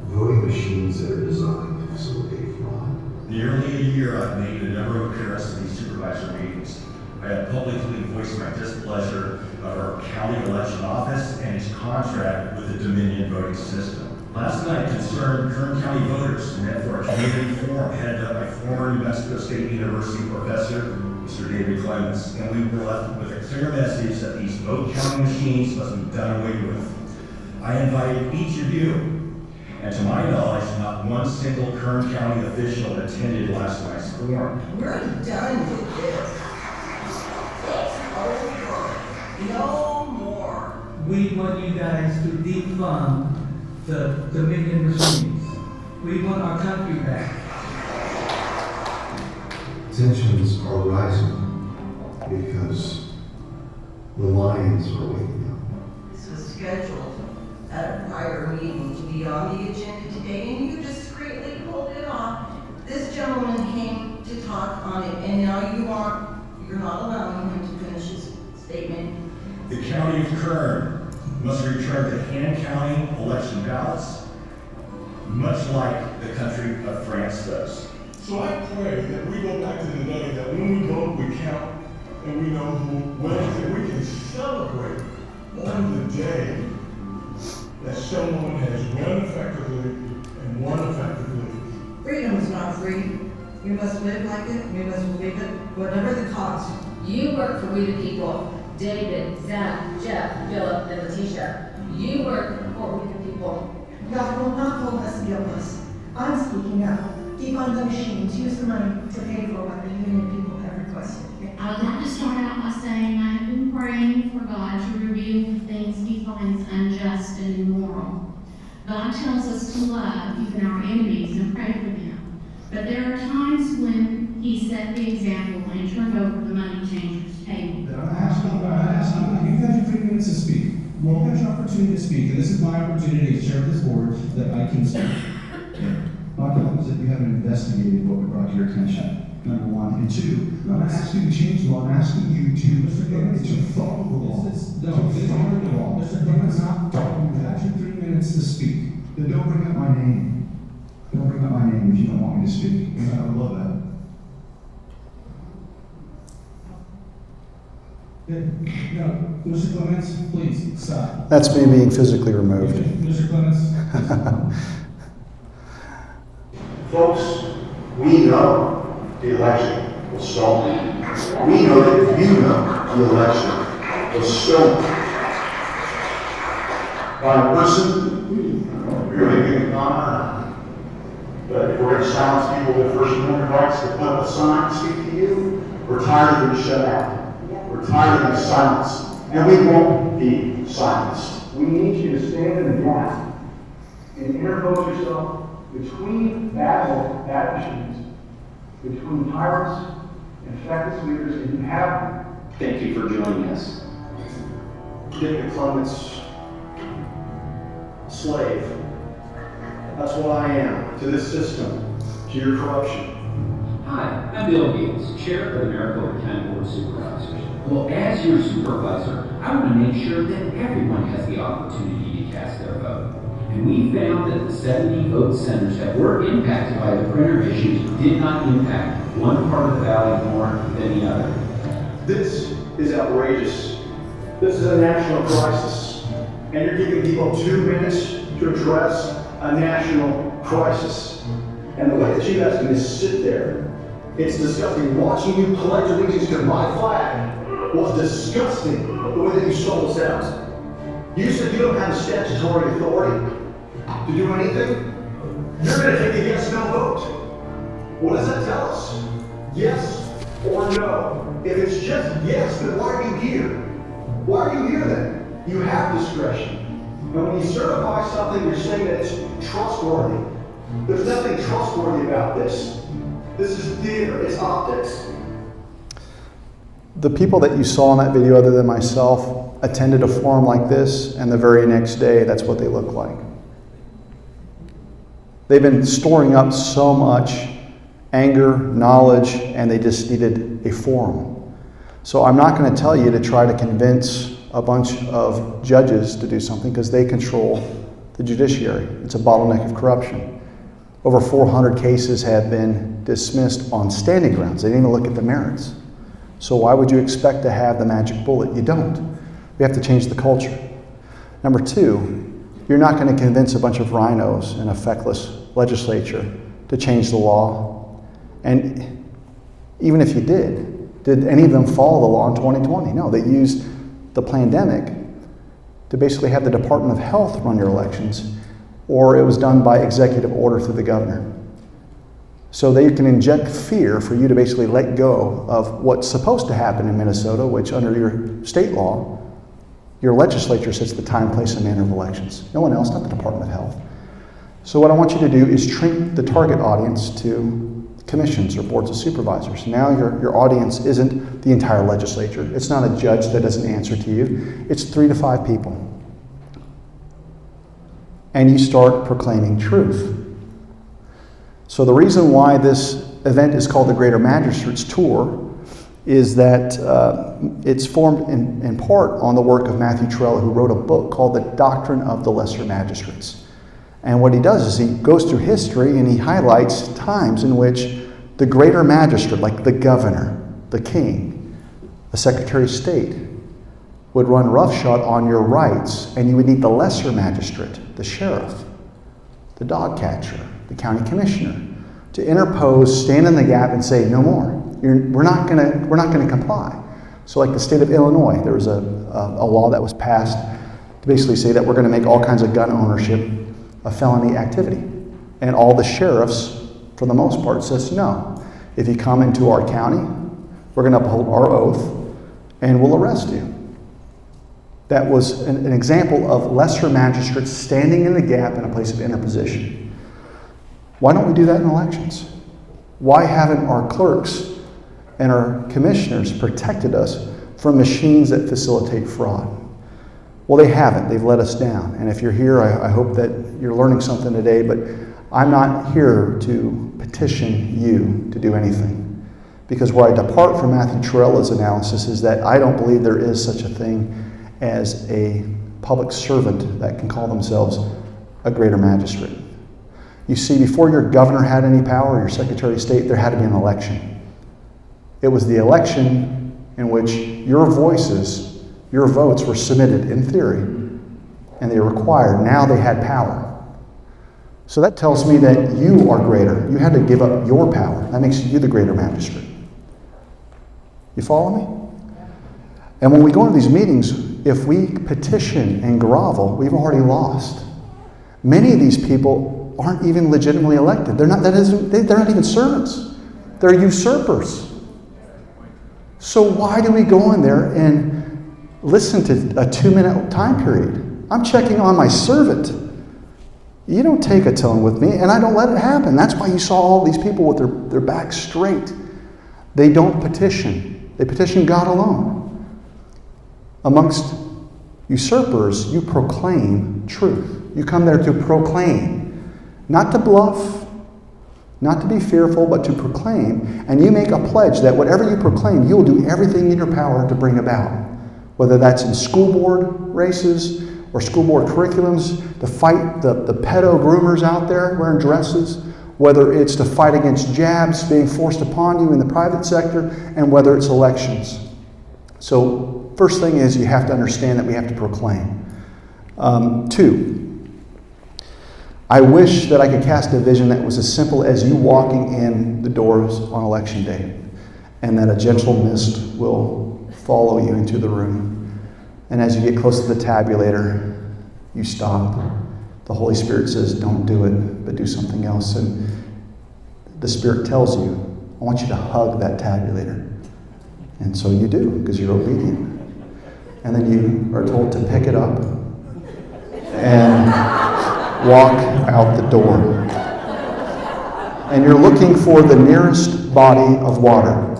voting machines that are designed to facilitate fraud. Nearly a year I've made a number of appearances in these supervisor meetings. I have publicly voiced my displeasure of our county election office and its contract with the Dominion voting system. Last night concerned Kern County voters met for a community forum headed up by former New Mexico State University professor, Mr. David Clements, and we were left with a clear message that these vote counting machines must be done away with. I invited each of you, and to my knowledge, not one single Kern County official attended last night's forum. We're done with this. It's over. No more. We want you guys to defund the Dominion machines. We want our country back. Tensions are rising because the lions are waking up. This was scheduled at a prior meeting to be on the agenda today, and you discreetly pulled it off. This gentleman came to talk on it, and now you're not allowing him to finish his statement. The County of Kern must return to hand-counting election ballots, much like the country of France does. So I pray that we go back to the day that when we vote, we count, and we know who wins, and we can celebrate on the day that someone has won effectively and won effectively. Freedom is not free. We must live like it. We must live it, whatever the cost. You work for We the People. David, Zach, Jeff, Philip, and Letitia. You work for We the People. God will not hold us guiltless. I'm speaking up. Defund the machines. Use the money to pay for what the union people have requested. I would like to start out by saying I have been praying for God to reveal things He finds unjust and immoral. God tells us to love even our enemies and pray for them. But there are times when He set the example and turned over the money changers' table. I'm asking, you've had your 3 minutes to speak. Well, you've got your opportunity to speak, and this is my opportunity as chair of this board that I can speak. My problem is that you haven't investigated what we brought to your attention, number one. And two, I'm not asking you to change the law, I'm asking you to follow the law. To follow the law. Mr. Clements, you've had your 3 minutes to speak. Then don't bring up my name. Don't bring up my name if you don't want me to speak. I would love that. No, Mr. Clements, please, stop. That's me being physically removed. Mr. Clements. Folks, we know the election was stolen. We know that you know the election was stolen by a person really getting on. But if we're going to silence people with First Amendment rights to put up a sign to speak to you, we're tired of being shut out. We're tired of being silenced. And we won't be silenced. We need you to stand in the gap and interpose yourself between bad machines, between tyrants and factious leaders, and you have them. Thank you for joining us. David Clements, slave. That's what I am to this system, to your corruption. Hi, I'm Bill Gates, Chair of the Maricopa County Board of Supervisors. Well, as your supervisor, I want to make sure that everyone has the opportunity to cast their vote. And we found that the 70 vote centers that were impacted by the printer issues did not impact one part of the valley more than the other. This is outrageous. This is a national crisis. And you're giving people 2 minutes to address a national crisis. And the way that you guys can just sit there, it's disgusting. Watching you pledge allegiance to my flag was disgusting, the way that you sold us out. You said you don't have the statutory authority to do anything. You're going to take a yes/no vote. What does that tell us? Yes or no? If it's just yes, then why are you here? Why are you here then? You have discretion. And when you certify something, you're saying that it's trustworthy. There's nothing trustworthy about this. This is theater, it's optics. The people that you saw in that video, other than myself, attended a forum like this, and the very next day, that's what they look like. They've been storing up so much anger, knowledge, and they just needed a forum. So I'm not going to tell you to try to convince a bunch of judges to do something, because they control the judiciary. It's a bottleneck of corruption. Over 400 cases have been dismissed on standing grounds. They didn't even look at the merits. So why would you expect to have the magic bullet? You don't. We have to change the culture. Number two, you're not going to convince a bunch of rhinos in a feckless legislature to change the law. And even if you did any of them follow the law in 2020? No, they used the pandemic to basically have the Department of Health run your elections, or it was done by executive order through the governor. So they can inject fear for you to basically let go of what's supposed to happen in Minnesota, which under your state law, your legislature sets the time, place, and manner of elections. No one else, not the Department of Health. So what I want you to do is shrink the target audience to commissions or boards of supervisors. Now your audience isn't the entire legislature. It's not a judge that doesn't answer to you. It's 3 to 5 people. And you start proclaiming truth. So the reason why this event is called the Greater Magistrates Tour is that it's formed in part on the work of Matthew Trella, who wrote a book called The Doctrine of the Lesser Magistrates. And what he does is he goes through history and he highlights times in which the greater magistrate, like the governor, the king, the secretary of state, would run roughshod on your rights, and you would need the lesser magistrate, the sheriff, the dog catcher, the county commissioner, to interpose, stand in the gap, and say, no more. We're not going to comply. So like the state of Illinois, there was a law that was passed to basically say that we're going to make all kinds of gun ownership a felony activity. And all the sheriffs, for the most part, says no. If you come into our county, we're going to uphold our oath and we'll arrest you. That was an example of lesser magistrates standing in the gap in a place of interposition. Why don't we do that in elections? Why haven't our clerks and our commissioners protected us from machines that facilitate fraud? Well, they haven't. They've let us down. And if you're here, I hope that you're learning something today, but I'm not here to petition you to do anything. Because where I depart from Matthew Trella's analysis is that I don't believe there is such a thing as a public servant that can call themselves a greater magistrate. You see, before your governor had any power, your secretary of state, there had to be an election. It was the election in which your voices, your votes were submitted in theory, and they were required. Now they had power. So that tells me that you are greater. You had to give up your power. That makes you the greater magistrate. You follow me? And when we go into these meetings, if we petition and grovel, we've already lost. Many of these people aren't even legitimately elected. They're not even servants. They're usurpers. So why do we go in there and listen to a 2-minute time period? I'm checking on my servant. You don't take a tone with me, and I don't let it happen. That's why you saw all these people with their backs straight. They don't petition. They petition God alone. Amongst usurpers, you proclaim truth. You come there to proclaim, not to bluff, not to be fearful, but to proclaim. And you make a pledge that whatever you proclaim, you will do everything in your power to bring about. Whether that's in school board races or school board curriculums, to fight the pedo groomers out there wearing dresses, whether it's to fight against jabs being forced upon you in the private sector, and whether it's elections. So first thing is you have to understand that we have to proclaim. 2, I wish that I could cast a vision that was as simple as you walking in the doors on election day, and that a gentle mist will follow you into the room. And as you get close to the tabulator, you stop. The Holy Spirit says, don't do it, but do something else. And the Spirit tells you, I want you to hug that tabulator. And so you do, because you're obedient. And then you are told to pick it up and walk out the door. And you're looking for the nearest body of water.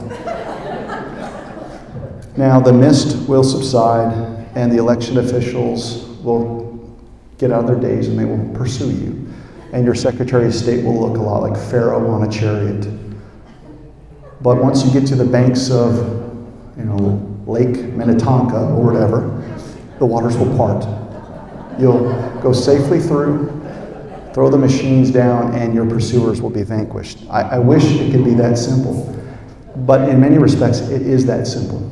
Now the mist will subside, and the election officials will get out of their days and they will pursue you. And your Secretary of State will look a lot like Pharaoh on a chariot. But once you get to the banks of, Lake Minnetonka or whatever, the waters will part. You'll go safely through, throw the machines down, and your pursuers will be vanquished. I wish it could be that simple. But in many respects, it is that simple.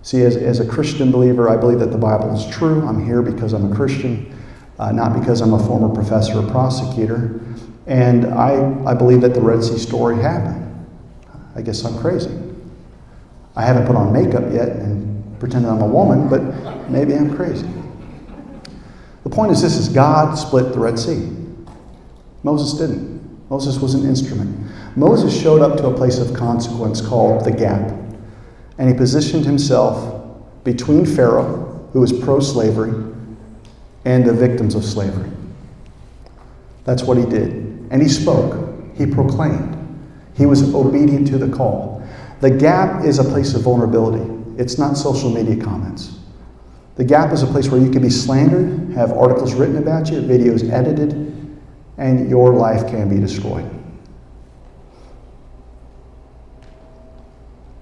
See, as a Christian believer, I believe that the Bible is true. I'm here because I'm a Christian, not because I'm a former professor or prosecutor. And I believe that the Red Sea story happened. I guess I'm crazy. I haven't put on makeup yet and pretended I'm a woman, but maybe I'm crazy. The point is this, is God split the Red Sea. Moses didn't. Moses was an instrument. Moses showed up to a place of consequence called the Gap. And he positioned himself between Pharaoh, who was pro-slavery, and the victims of slavery. That's what he did. And he spoke. He proclaimed. He was obedient to the call. The Gap is a place of vulnerability. It's not social media comments. The Gap is a place where you can be slandered, have articles written about you, videos edited, and your life can be destroyed.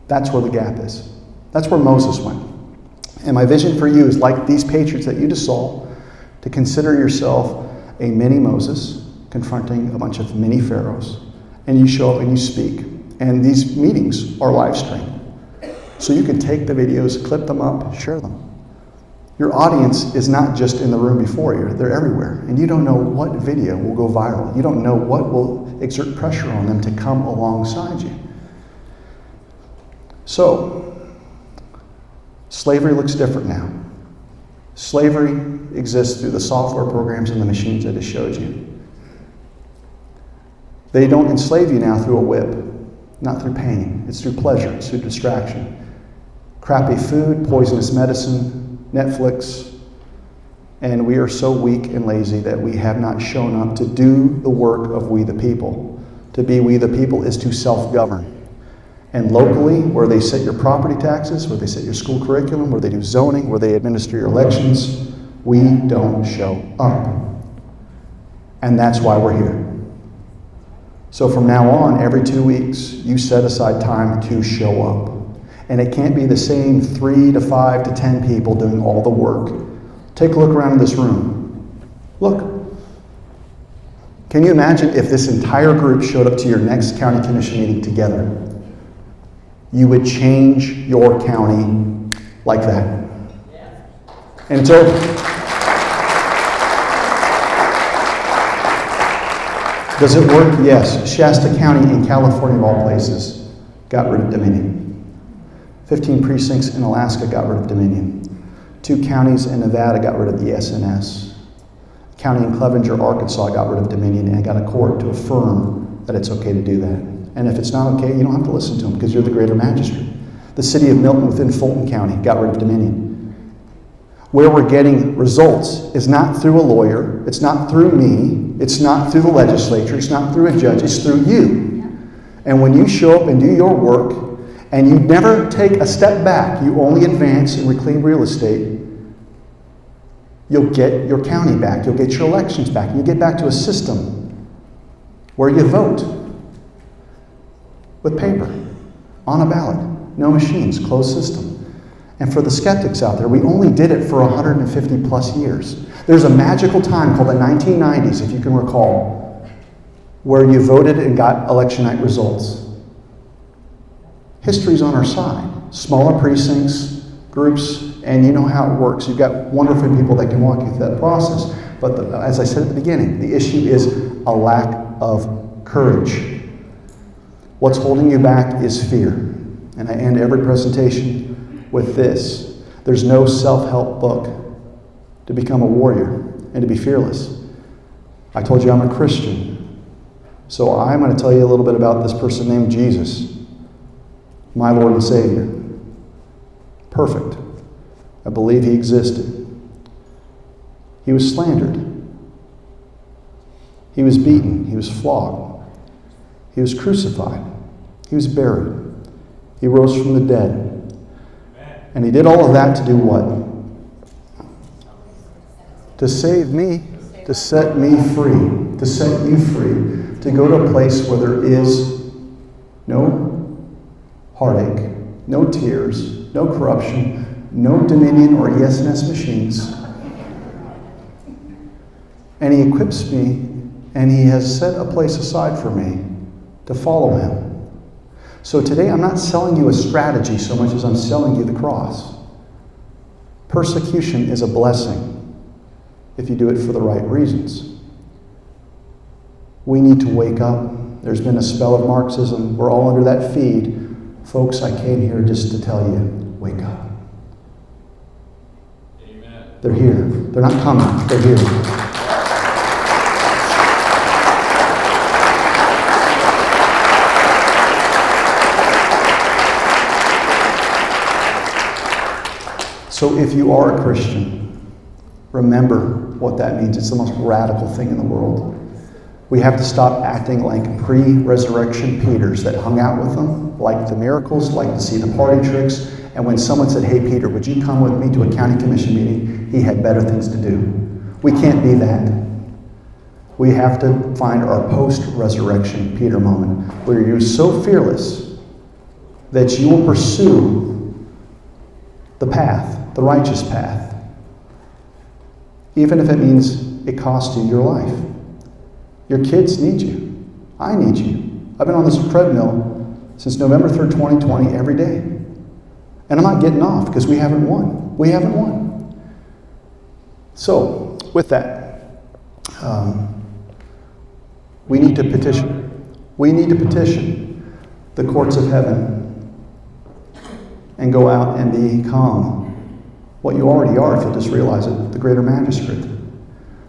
That's where the Gap is. That's where Moses went. And my vision for you is like these patriots that you just saw, to consider yourself a mini Moses confronting a bunch of mini Pharaohs. And you show up and you speak. And these meetings are live streamed. So you can take the videos, clip them up, share them. Your audience is not just in the room before you, they're everywhere. And you don't know what video will go viral. You don't know what will exert pressure on them to come alongside you. So, slavery looks different now. Slavery exists through the software programs and the machines I just showed you. They don't enslave you now through a whip, not through pain. It's through pleasure, it's through distraction. Crappy food, poisonous medicine, Netflix, and we are so weak and lazy that we have not shown up to do the work of we the people. To be we the people is to self-govern. And locally, where they set your property taxes, where they set your school curriculum, where they do zoning, where they administer your elections, we don't show up. And that's why we're here. So from now on, every 2 weeks, you set aside time to show up. And it can't be the same 3 to 5 to 10 people doing all the work. Take a look around in this room. Look. Can you imagine if this entire group showed up to your next county commission meeting together? You would change your county like that. And it's over. Does it work? Yes. Shasta County in California, of all places, got rid of Dominion. 15 precincts in Alaska got rid of Dominion. 2 counties in Nevada got rid of the SNS. A county in Clevenger, Arkansas got rid of Dominion and got a court to affirm that it's okay to do that. And if it's not okay, you don't have to listen to them because you're the greater magistrate. The city of Milton within Fulton County got rid of Dominion. Where we're getting results is not through a lawyer, it's not through me, it's not through the legislature, it's not through a judge, it's through you. And when you show up and do your work, and you never take a step back, you only advance and reclaim real estate, you'll get your county back, you'll get your elections back, and you'll get back to a system where you vote with paper, on a ballot, no machines, closed system. And for the skeptics out there, we only did it for 150 plus years. There's a magical time called the 1990s, if you can recall, where you voted and got election night results. History's on our side. Smaller precincts, groups, and you know how it works. You've got wonderful people that can walk you through that process. But as I said at the beginning, the issue is a lack of courage. What's holding you back is fear. And I end every presentation with this. There's no self-help book to become a warrior and to be fearless. I told you I'm a Christian. So I'm going to tell you a little bit about this person named Jesus, my Lord and Savior. Perfect. I believe he existed. He was slandered. He was beaten. He was flogged. He was crucified. He was buried. He rose from the dead. And he did all of that to do what? To save me, to set me free, to set you free, to go to a place where there is no heartache, no tears, no corruption, no dominion or ES&S machines. And he equips me, and he has set a place aside for me to follow him. So today I'm not selling you a strategy so much as I'm selling you the cross. Persecution is a blessing if you do it for the right reasons. We need to wake up. There's been a spell of Marxism. We're all under that feed. Folks, I came here just to tell you, wake up. Amen. They're here. They're not coming. They're here. So if you are a Christian, remember what that means. It's the most radical thing in the world. We have to stop acting like pre-resurrection Peters that hung out with them, liked the miracles, liked to see the party tricks, and when someone said, hey Peter, would you come with me to a county commission meeting? He had better things to do. We can't be that. We have to find our post-resurrection Peter moment, where you're so fearless that you will pursue the path, the righteous path, even if it means it costs you your life. Your kids need you. I need you. I've been on this treadmill since November 3rd, 2020, every day. And I'm not getting off because we haven't won. We haven't won. So, with that, we need to petition. We need to petition the courts of heaven and go out and become what you already are, if you'll just realize it, the greater magistrate.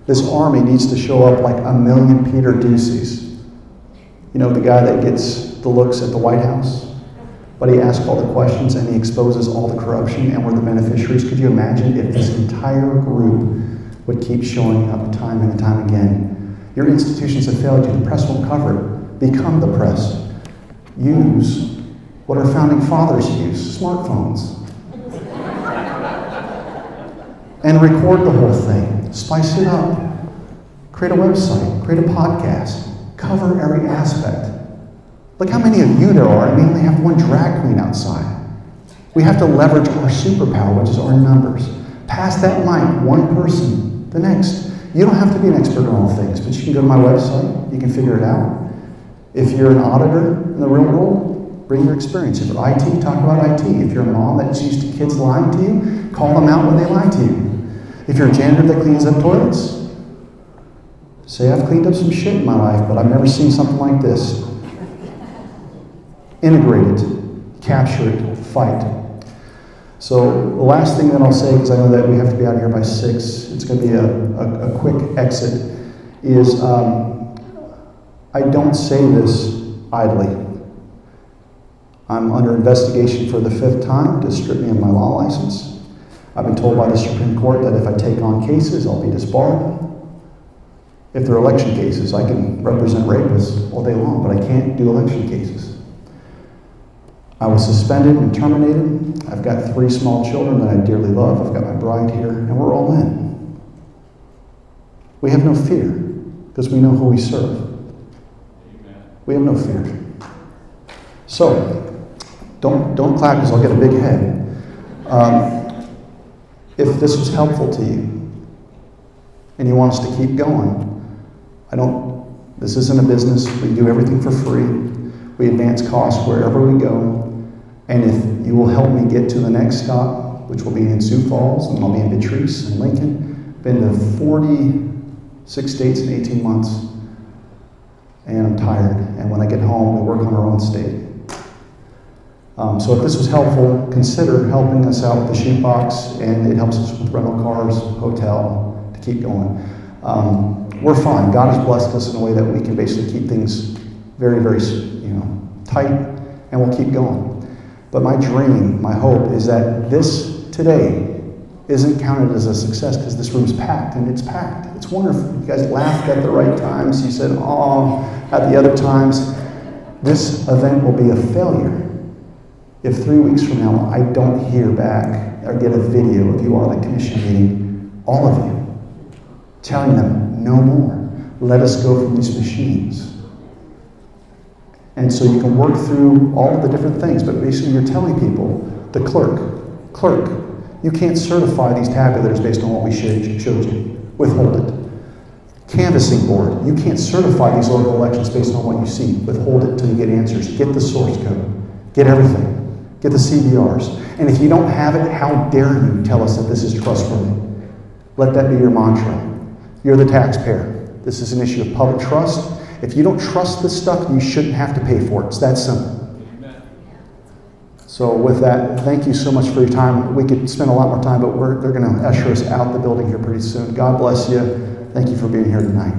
This army needs to show up like a million Peter Duceys. You know, the guy that gets the looks at the White House, but he asks all the questions and he exposes all the corruption, and we're the beneficiaries. Could you imagine if this entire group would keep showing up time and time again? Your institutions have failed you. The press won't cover it. Become the press. Use what our founding fathers used, smartphones. And record the whole thing. Spice it up. Create a website. Create a podcast. Cover every aspect. Look how many of you there are, and we only have one drag queen outside. We have to leverage our superpower, which is our numbers. Pass that mic, one person, the next. You don't have to be an expert on all things, but you can go to my website. You can figure it out. If you're an auditor in the real world, bring your experience. If you're IT, talk about IT. If you're a mom that's used to kids lying to you, call them out when they lie to you. If you're a janitor that cleans up toilets, say, I've cleaned up some shit in my life, but I've never seen something like this. Integrate it, capture it, fight. So the last thing that I'll say, because I know that we have to be out of here by 6, it's going to be a quick exit, is I don't say this idly. I'm under investigation for the 5th time to strip me of my law license. I've been told by the Supreme Court that if I take on cases, I'll be disbarred. If they're election cases, I can represent rapists all day long, but I can't do election cases. I was suspended and terminated. I've got 3 small children that I dearly love. I've got my bride here, and we're all in. We have no fear, because we know who we serve. We have no fear. So, don't clap, because I'll get a big head. If this was helpful to you, and you want us to keep going, this isn't a business. We do everything for free. We advance costs wherever we go. And if you will help me get to the next stop, which will be in Sioux Falls, and I'll be in Beatrice and Lincoln, been to 40 6 states in 18 months. And I'm tired. And when I get home, we work on our own state. So if this was helpful, consider helping us out with the sheet box, and it helps us with rental cars, hotel, to keep going. We're fine. God has blessed us in a way that we can basically keep things very, very, tight, and we'll keep going. But my dream, my hope, is that this today isn't counted as a success because this room's packed, and it's packed. It's wonderful. You guys laughed at the right times. You said, "Oh," at the other times. This event will be a failure if 3 weeks from now I don't hear back or get a video of you all at the commission meeting, all of you, telling them, no more. Let us go from these machines. And so you can work through all of the different things, but basically you're telling people, the clerk, you can't certify these tabulators based on what we showed you. Withhold it. Canvassing board, you can't certify these local elections based on what you see. Withhold it till you get answers. Get the source code. Get everything. Get the CVRs. And if you don't have it, how dare you tell us that this is trustworthy? Let that be your mantra. You're the taxpayer. This is an issue of public trust. If you don't trust this stuff, you shouldn't have to pay for it. It's that simple. So with that, thank you so much for your time. We could spend a lot more time, but they're going to usher us out the building here pretty soon. God bless you. Thank you for being here tonight.